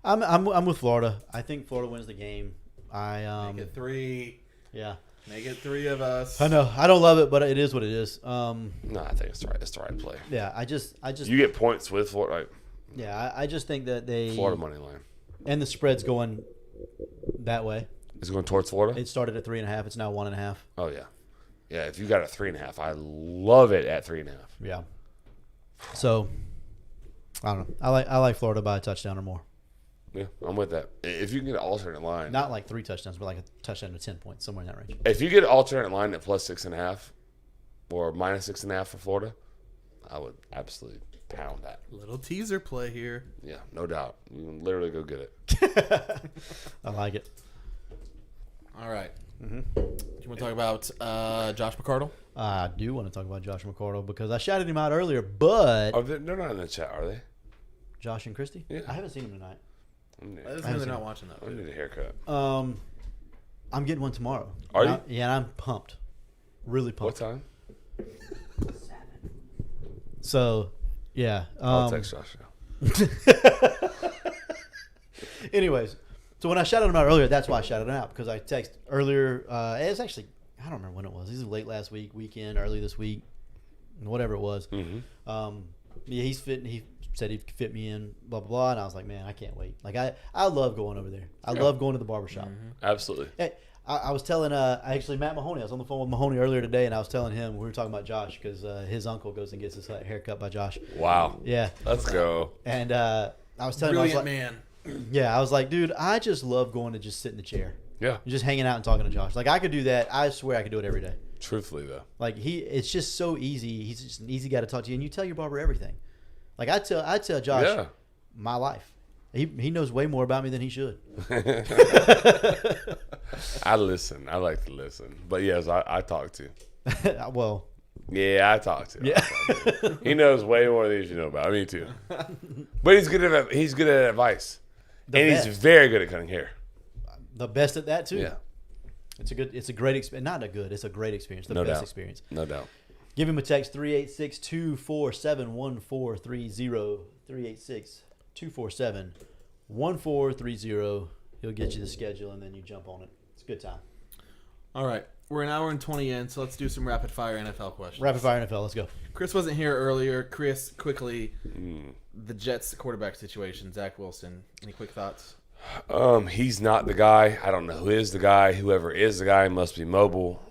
I'm with Florida. I think Florida wins the game. Make it 3. Yeah. Make it 3 of us. I know. I don't love it, but it is what it is. No, I think it's the right. It's the right play. Yeah. I just. You get points with Florida. Like, Yeah. I just think that they. Florida money line. And the spread's going that way. Is it going towards Florida? It started at 3.5. It's now 1.5. Oh yeah, yeah. If you got a 3.5, I love it at 3.5. Yeah. So, I don't know. I like Florida by a touchdown or more. Yeah, I'm with that. If you can get an alternate line, Not like 3 touchdowns, but like a touchdown to 10 points, somewhere in that range. if you get an alternate line at plus 6.5 or minus 6.5 for Florida, I would absolutely pound that. Little teaser play here. Yeah, no doubt. You can literally go get it. I like it. All right. Do you want to talk about Josh McCardle? I do want to talk about Josh McCardle because I shouted him out earlier, but Oh, they're not in the chat, are they? Josh and Christy? Yeah. I haven't seen him tonight. I need, That doesn't mean they're not watching that. I need a haircut. I'm getting one tomorrow. Are you? Yeah, and I'm pumped. Really What pumped. time? So, yeah. I'll text Josh now. Anyways, so when I shouted him out earlier, that's why I shouted him out because I texted earlier. It was actually, I don't remember when it was. This was late last week, weekend, early this week, whatever it was. Yeah, he's fit. He said he'd fit me in, blah, blah, blah. And I was like, man, I can't wait. Like, I love going over there. I love going to the barbershop. Absolutely. Hey, I was telling actually Matt Mahoney. I was on the phone with Mahoney earlier today, and I was telling him we were talking about Josh because his uncle goes and gets his hair cut by Josh. Wow. Yeah, Let's go. and I was telling him, I was Brilliant like, man. yeah, I was like, dude, I just love going to just sit in the chair, Yeah. just hanging out and talking to Josh. Like I could do that. I swear I could do it every day. Truthfully, though. Like it's just so easy. He's just an easy guy to talk to, and you tell your barber everything. Like I tell Josh Yeah. my life. He knows way more about me than he should. I listen. I like to listen. But yes, I talk to. Well, Yeah, I talk to. yeah. He knows way more than you should know about. Me too. But he's good at advice. And best. he's very good at cutting hair. The best at that too. Yeah. It's a great experience. Not a good. It's a great experience. The No best doubt. experience. No doubt. Give him a text 386-247-1430. 386-247-1430. He'll get you the schedule and then you jump on it. It's a good time. All right. We're an hour and 20 in, so let's do some rapid fire NFL questions. Rapid fire NFL. Let's go. Chris wasn't here earlier. Chris, quickly, the Jets quarterback situation. Zach Wilson. Any quick thoughts? He's not the guy. I don't know who is the guy. Whoever is the guy must be mobile.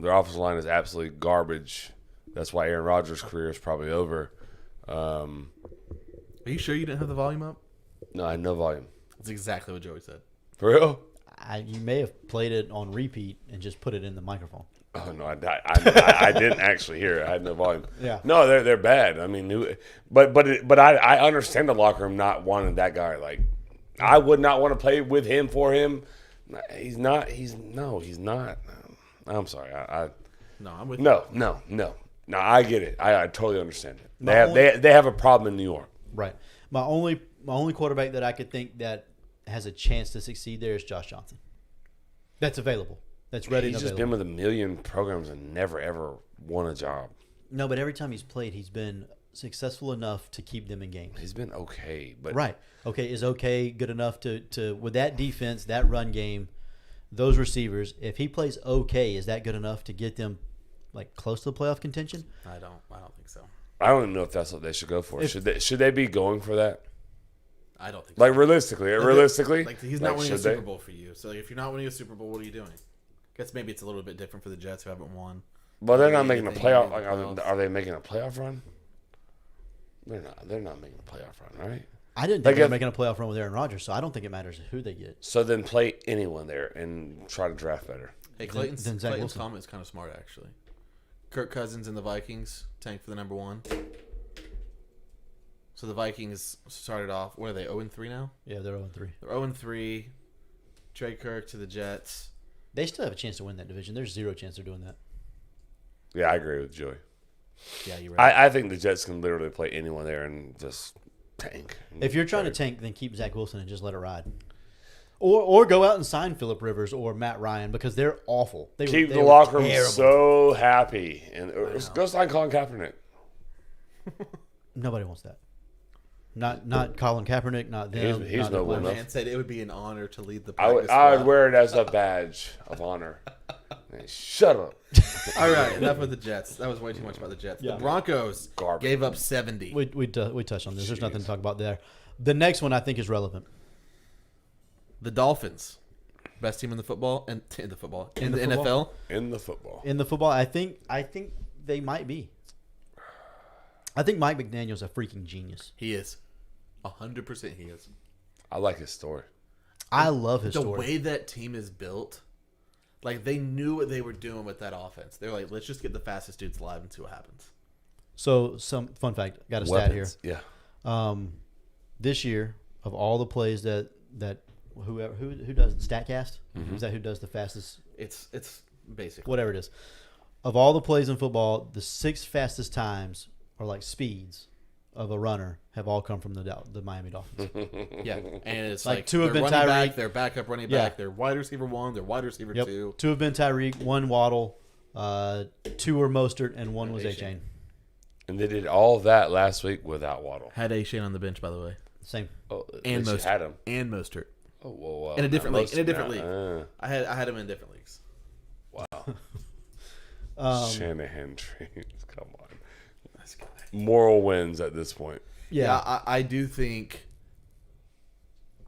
Their offensive line is absolutely garbage. That's why Aaron Rodgers' career is probably over. Are you sure you didn't have the volume up? No, I had no volume. That's exactly what Joey said. For real? You may have played it on repeat and just put it in the microphone. Oh no, I didn't actually hear it. I had no volume. Yeah. No, they're bad. I mean, but I understand the locker room not wanting that guy. Like, I would not want to play with him for him. He's not. I'm sorry. No, I'm with you. No. I get it. I totally understand it. My They have a problem in New York. Right. My only quarterback that I could think that has a chance to succeed there is Josh Johnson. That's available. That's ready He's and just available. been with a million programs and never ever won a job. No, but every time he's played, he's been successful enough to keep them in games. He's been okay, but Right. Okay, is okay good enough to with that defense, that run game, those receivers, if he plays okay, is that good enough to get them like close to the playoff contention? I don't think so. I don't even know if that's what they should go for. Should they be going for that? I don't think Like so. realistically, Like he's not winning a should Super they? Bowl for you. So if you're not winning a Super Bowl, what are you doing? Guess maybe it's a little bit different for the Jets who haven't won. Well, they're not Maybe making a they playoff. made Like, the playoffs. are they making a playoff run? They're not making a playoff run, right? I didn't Like think they were if- making a playoff run with Aaron Rodgers, so I don't think it matters who they get. So then play anyone there and try to draft better. Hey, Clayton's Then Zach Clayton's Wilson. comment is kind of smart actually. Kirk Cousins and the Vikings tank for the number 1. So the Vikings started off. What are they? 0-3 now. Yeah, they're 0-3. They're 0-3. Trade Kirk to the Jets. They still have a chance to win that division. There's zero chance they're doing that. Yeah, I agree with Joey. Yeah, you're right. I think the Jets can literally play anyone there and just tank. If you're trying to tank, then keep Zach Wilson and just let it ride. Or go out and sign Phillip Rivers or Matt Ryan because they're awful. Keep they the were locker room terrible. so happy. And go sign Colin Kaepernick. Nobody wants that. Not Colin Kaepernick, not them. He's not the noble players. enough. Man said it would be an honor to lead the I practice would squad. wear it as a badge of honor. Man, shut up. All right, enough with the Jets. That was way too much about the Jets. Yeah. The Broncos Garbage. gave up 70. We touched on this. There's nothing to talk about there. The next one I think is relevant. The Dolphins, best team in the football and in the football in the football? NFL. In the football. In the football, I think they might be. I think Mike McDaniel's a freaking genius. He is 100%. He is. I like his story. I love his The story. way that team is built, like they knew what they were doing with that offense. They're like, let's just get the fastest dudes alive and see what happens. So, some fun fact. Got a stat here. Yeah. This year, of all the plays that who does Statcast? Is that who does the fastest? It's basically Whatever it is. Of all the plays in football, the 6 fastest times or like speeds of a runner have all come from the Miami Dolphins. yeah, and it's Like, like 2 have their been running Tyreek. back, their backup running Yeah. back, their wide receiver 1, their wide receiver 2. 2 have been Tyreek, 1 Waddle, 2 were Mostert, and 1 was A-Chain. And they did all of that last week without Waddle. Had A-Shane on the bench, by the way, Same. Oh, at and least you had him. Mostert. Oh, well, In a different league. In a different league. league. I had him in different leagues. Shanahan trains. Come on. This guy. Moral wins at this point. Yeah, I do think.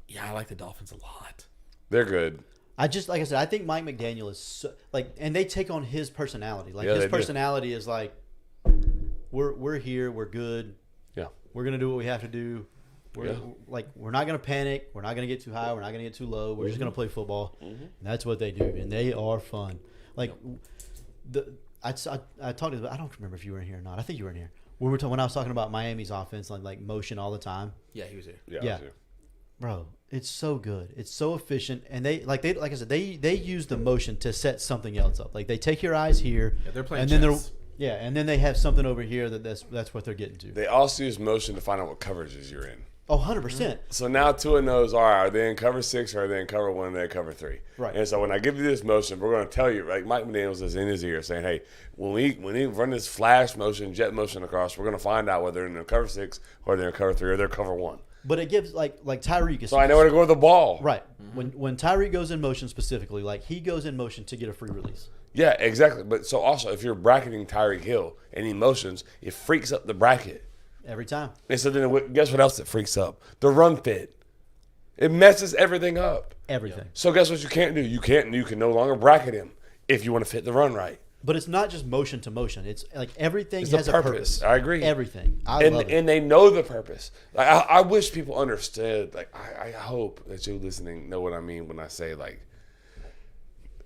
Yeah, I like the Dolphins a lot. They're good. Like I said, I think Mike McDaniel is so, and they take on his personality. Like Yeah, his they do. personality is like, we're here, we're good, Yeah. we're gonna do what we have to do. Yeah. We're not gonna panic. We're not gonna get too high. We're not gonna get too low. We're just gonna play football. And that's what they do, and they are fun. Like I talked about. I don't remember if you were in here or not. I think you were in here. When I was talking about Miami's offense, like motion all the time. Yeah, he was here. Yeah. Bro, it's so good. It's so efficient, and they like I said, they use the motion to set something else up. Like they take your eyes here, Yeah, they're playing and then chess. and then they have something over here that's what they're getting to. They also use motion to find out what coverages you're in. Oh, 100%. So now Tua knows, all right, are they in cover 6 or are they in cover 1 or are they in cover 3? Right. And so when I give you this motion, we're going to tell you, like Mike McDaniels is in his ear saying, hey, when we run this flash motion, jet motion across, we're going to find out whether they're in cover 6 or they're in cover 3 or they're cover 1. But it gives like Tyreek is So I know where to go with the ball. right. When Tyreek goes in motion specifically, like he goes in motion to get a free release. Yeah, exactly. But so also, if you're bracketing Tyreek Hill and he motions, it freaks up the bracket. Every time. And so then guess what else it freaks up? The run fit. It messes everything up. Everything. So guess what you can't do? You can no longer bracket him if you want to fit the run right. But it's not just motion to motion. It's like everything It's has a a purpose. purpose. I agree. Everything. I And love it. and they know the purpose. Like I wish people understood. Like I hope that you listening know what I mean when I say like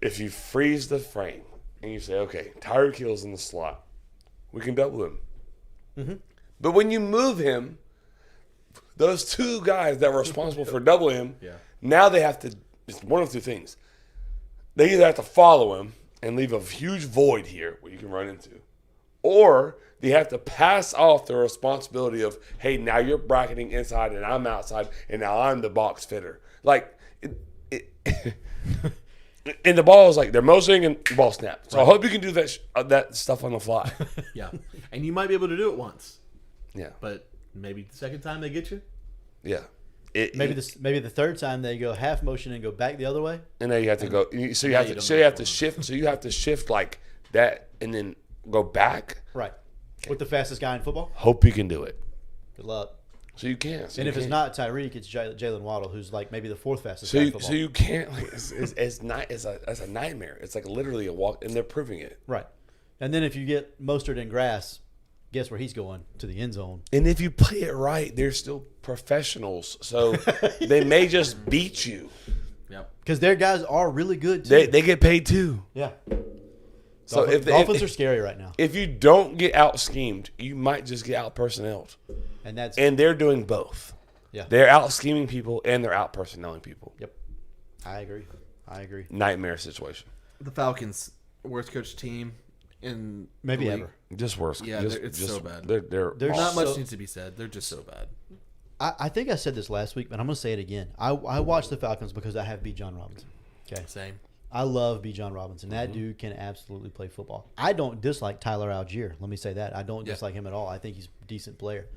if you freeze the frame and you say, okay, Tyreek Hill's in the slot, we can double him. Mm-hmm. But when you move him, those 2 guys that were responsible for doubling him, now they have to. It's one of 2 things. They either have to follow him and leave a huge void here where you can run into, or they have to pass off the responsibility of, hey, now you're bracketing inside and I'm outside, and now I'm the box fitter. Like, and the ball is like they're motioning and the ball snapped. So I hope you can do that stuff on the fly. Yeah, and you might be able to do it once, Yeah, but maybe the second time they get you. yeah. maybe the third time they go half motion and go back the other way. And then you have to go. So you now have you to. don't So know you have which to one. shift. So you have to shift like that, and then go back. Right. With the fastest guy in football. Hope you can do it. Good luck. So you can. So And you if it's can. not Tyreek, it's Jalen Waddle, who's like maybe the 4th fastest so guy in you, football. so you can't. Like, it's not. It's a nightmare. It's like literally a walk, and they're proving it. Right. And then if you get Mostert in grass, guess where he's going? To the end zone. And if you play it right, they're still professionals. So they may just beat you. Yep. Because their guys are really good too. They get paid too. yeah. So Dolphins are scary right now. if you don't get out schemed, you might just get out personneled. And that's And they're doing both. yeah. They're out scheming people and they're out personnelling people. Yep. I agree. Nightmare situation. The Falcons, worst coached team in Maybe the league. ever. Just worse. Yeah, it's so bad. They're There's Not much So- needs to be said. They're just so bad. I think I said this last week, but I'm going to say it again. I watch the Falcons because I have B. John Robinson. Okay. Same. I love B. John Robinson. That dude can absolutely play football. I don't dislike Tyler Algier. Let me say that. I don't dislike him at all. I think he's a decent player.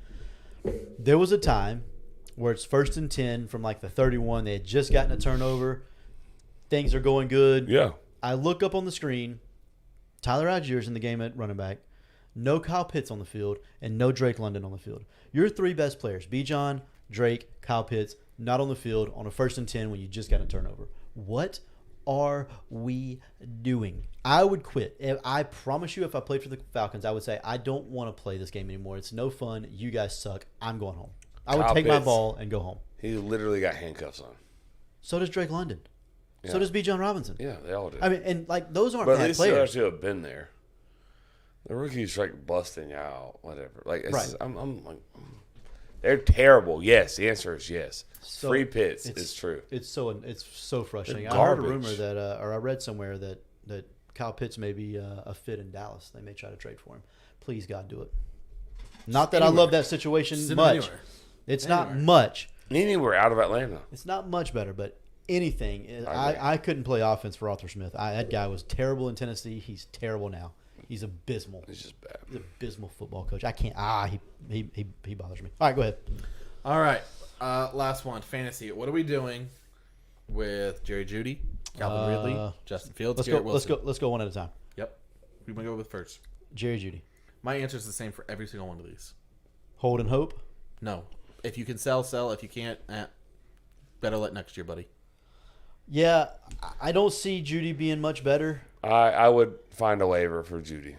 There was a time where it's 1st and 10 from like the 31. They had just gotten a turnover. Things are going good. Yeah. I look up on the screen. Tyler Allgeier's in the game at running back. No Kyle Pitts on the field, and no Drake London on the field. Your 3 best players, Bijan, Drake, Kyle Pitts, not on the field on a 1st and 10 when you just got a turnover. What are we doing? I would quit. I promise you, if I played for the Falcons, I would say, I don't want to play this game anymore. It's no fun. You guys suck. I'm going home. I would Kyle take my Pitts. ball and go home. He literally got handcuffs on. So does Drake London. So Yeah. does B. John Robinson. Yeah, they all do. I mean, and like those aren't but at bad least they players. actually have been there. The rookies like busting you out, whatever. Like, it's Right. just, I'm like, they're terrible. Yes, the answer is yes. So Free Pitts it's- is true. It's so frustrating. They're I heard a garbage. rumor that, or I read somewhere that Kyle Pitts may be a fit in Dallas. They may try to trade for him. Please, God, do it. Not that I love that situation Send him much. anywhere. It's not Anywhere. much. Anywhere out of Atlanta. It's not much better, but anything. agree. I couldn't play offense for Arthur Smith. That guy was terrible in Tennessee. He's terrible now. He's abysmal. It's just bad. He's an abysmal football coach. I can't. He bothers me. All right, go ahead. All right. Last one. Fantasy. What are we doing with Jerry Jeudy, Calvin Ridley, Justin Fields, Let's go. Garrett Let's Wilson? go. Let's go one at a time. Yep. We want to go with first. Jerry Jeudy, My answer is the same for every single one of these. hold and hope. No. If you can sell, sell. If you can't, better let next year, buddy. Yeah, I don't see Judy being much better. I would find a waiver for Judy.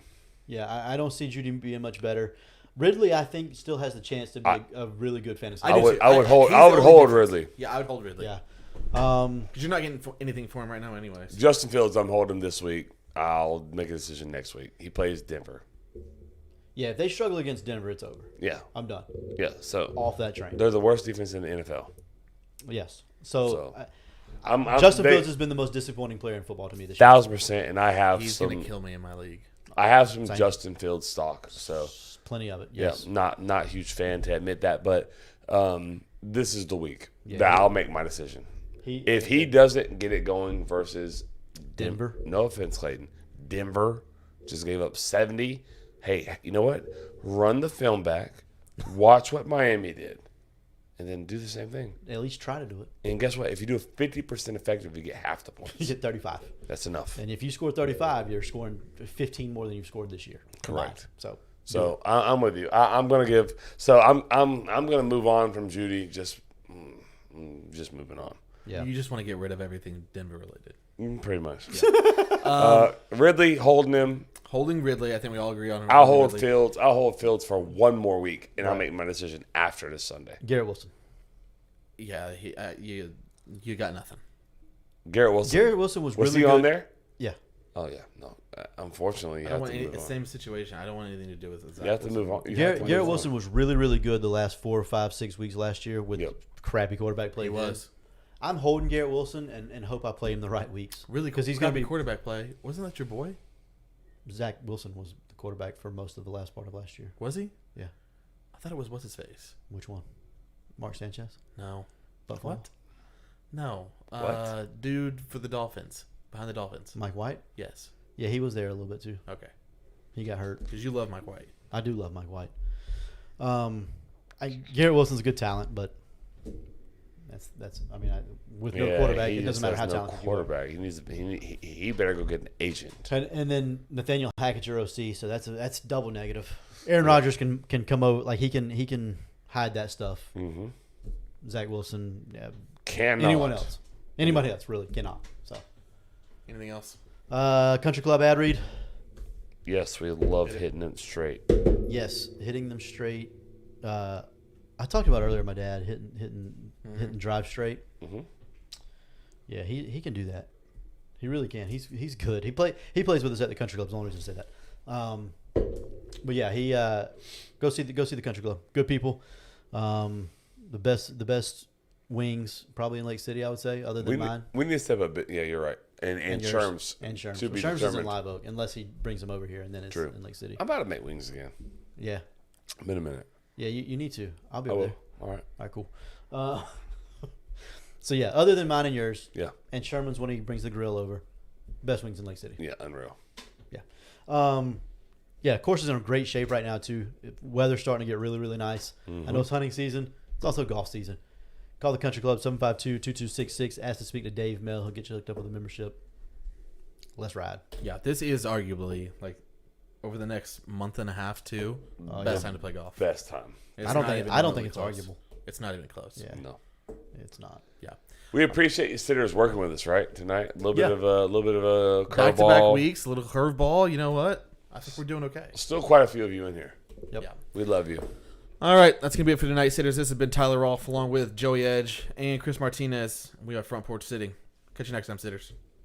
Yeah, I don't see Judy being much better. Ridley, I think, still has the chance to be a really good fantasy. I do would too. I would hold he's I the would only hold difference. Ridley. Yeah, I would hold Ridley. Yeah. Because you're not getting anything for him right now, anyways. Justin Fields, I'm holding him this week. I'll make a decision next week. He plays Denver. Yeah, if they struggle against Denver, it's over. Yeah. I'm done. Yeah. So Off that train. they're the worst defense in the NFL. Yes. So, So, Justin they- Fields has been the most disappointing player in football to me this year. 1,000%, and I have He's some. gonna kill me in my league. I have some Same. Justin Fields stock. So Plenty of it. yeah, Yes. not huge fan to admit that, but this is the week Yeah, that he- I'll make my decision. He, If he doesn't get it going versus Denver. no offense, Clayton, Denver just gave up 70. Hey, you know what? Run the film back, watch what Miami did, and then do the same thing. at least try to do it. And guess what? If you do a 50% effective, you get half the You points. get 35. That's enough. And if you score 35, you're scoring 15 more than you've scored this year. combined. Correct. So, So I'm with you. I'm gonna give. So I'm gonna move on from Judy. Just moving on. yeah. You just want to get rid of everything Denver related. Pretty much. Ridley holding him. Holding Ridley, I think we all agree on. I'll holding hold Ridley. Fields. I'll hold Fields for one more week, and I'll Right. make my decision after this Sunday. Garrett Wilson. Yeah, you got nothing. Garrett Wilson. Garrett Wilson was Was really he good. on there? Yeah. Oh yeah. No. Unfortunately, you I have don't want to any, move on. same situation. I don't want anything to do with it. You have to move on. You have Garrett, to Garrett move Wilson on. was really, really good the last 4, 5, 6 weeks last year with Yep. crappy quarterback play. He was I'm holding Garrett Wilson and hope I play him the right weeks. really because he's going going to to be quarterback play. Wasn't that your boy? Zach Wilson was the quarterback for most of the last part of last year. Was he? Yeah. I thought it was what's his face. Which one? Mark Sanchez? No. Buffalo? What? No. What? Dude for the Dolphins. Behind the Dolphins. Mike White? Yes. Yeah, he was there a little bit too. Okay. He got hurt. Because you love Mike White. I do love Mike White. Garrett Wilson's a good talent, but that's. I mean, with no quarterback, he it just doesn't matter has how no talented you are. quarterback. He needs. He better go get an agent. And then Nathaniel Hackett's your OC, so that's double negative. Aaron Rodgers can come over, like he can hide that stuff. Mm-hmm. Zach Wilson, yeah, Cannot. anybody else really cannot. So, Anything else? Country Club ad read, Yes, we love hitting it straight. yes, hitting them straight. I talked about earlier my dad hitting drive straight. Mm-hmm. Yeah, he can do that. He really can. He's good. He plays with us at the Country Club. Is the only reason to say that. But yeah, he go see the Country Club. Good people. The best wings probably in Lake City, I would say, other than mine. We need to step a bit. Yeah, you're right. And yours. Sherms. And Sherms. To be Sherms is in determined. Live Oak, unless he brings them over here, and then it's True. in Lake City. I'm about to make wings again. Yeah. Been a minute. Yeah, you need to. I'll be I over will. there. All right. All right, cool. So, yeah, other than mine and yours, Yeah. and Sherman's when he brings the grill over, best wings in Lake City. Yeah, unreal. Yeah, course is in great shape right now, too. Weather's starting to get really, really nice. I know it's hunting season. It's also golf season. Call the Country Club, 752-2266. Ask to speak to Dave Mel. He'll get you hooked up with a membership. Let's ride. Yeah, this is arguably, like, over the next month and a half, too, best time to play golf. Best time. It's I don't not think even it's remotely close. arguable. It's not even close. Yeah, No. it's not. Yeah. We appreciate you sitters working with us, right? Tonight. A little Yeah. bit of a Back-to-back curveball. weeks, a little curveball. You know what? I think we're doing okay. Still quite a few of you in here. Yep. Yeah. We love you. All right, that's going to be it for tonight, sitters. This has been Tyler Rolfe along with Joey Edge and Chris Martinez. We are Front Porch Sitting. Catch you next time, sitters.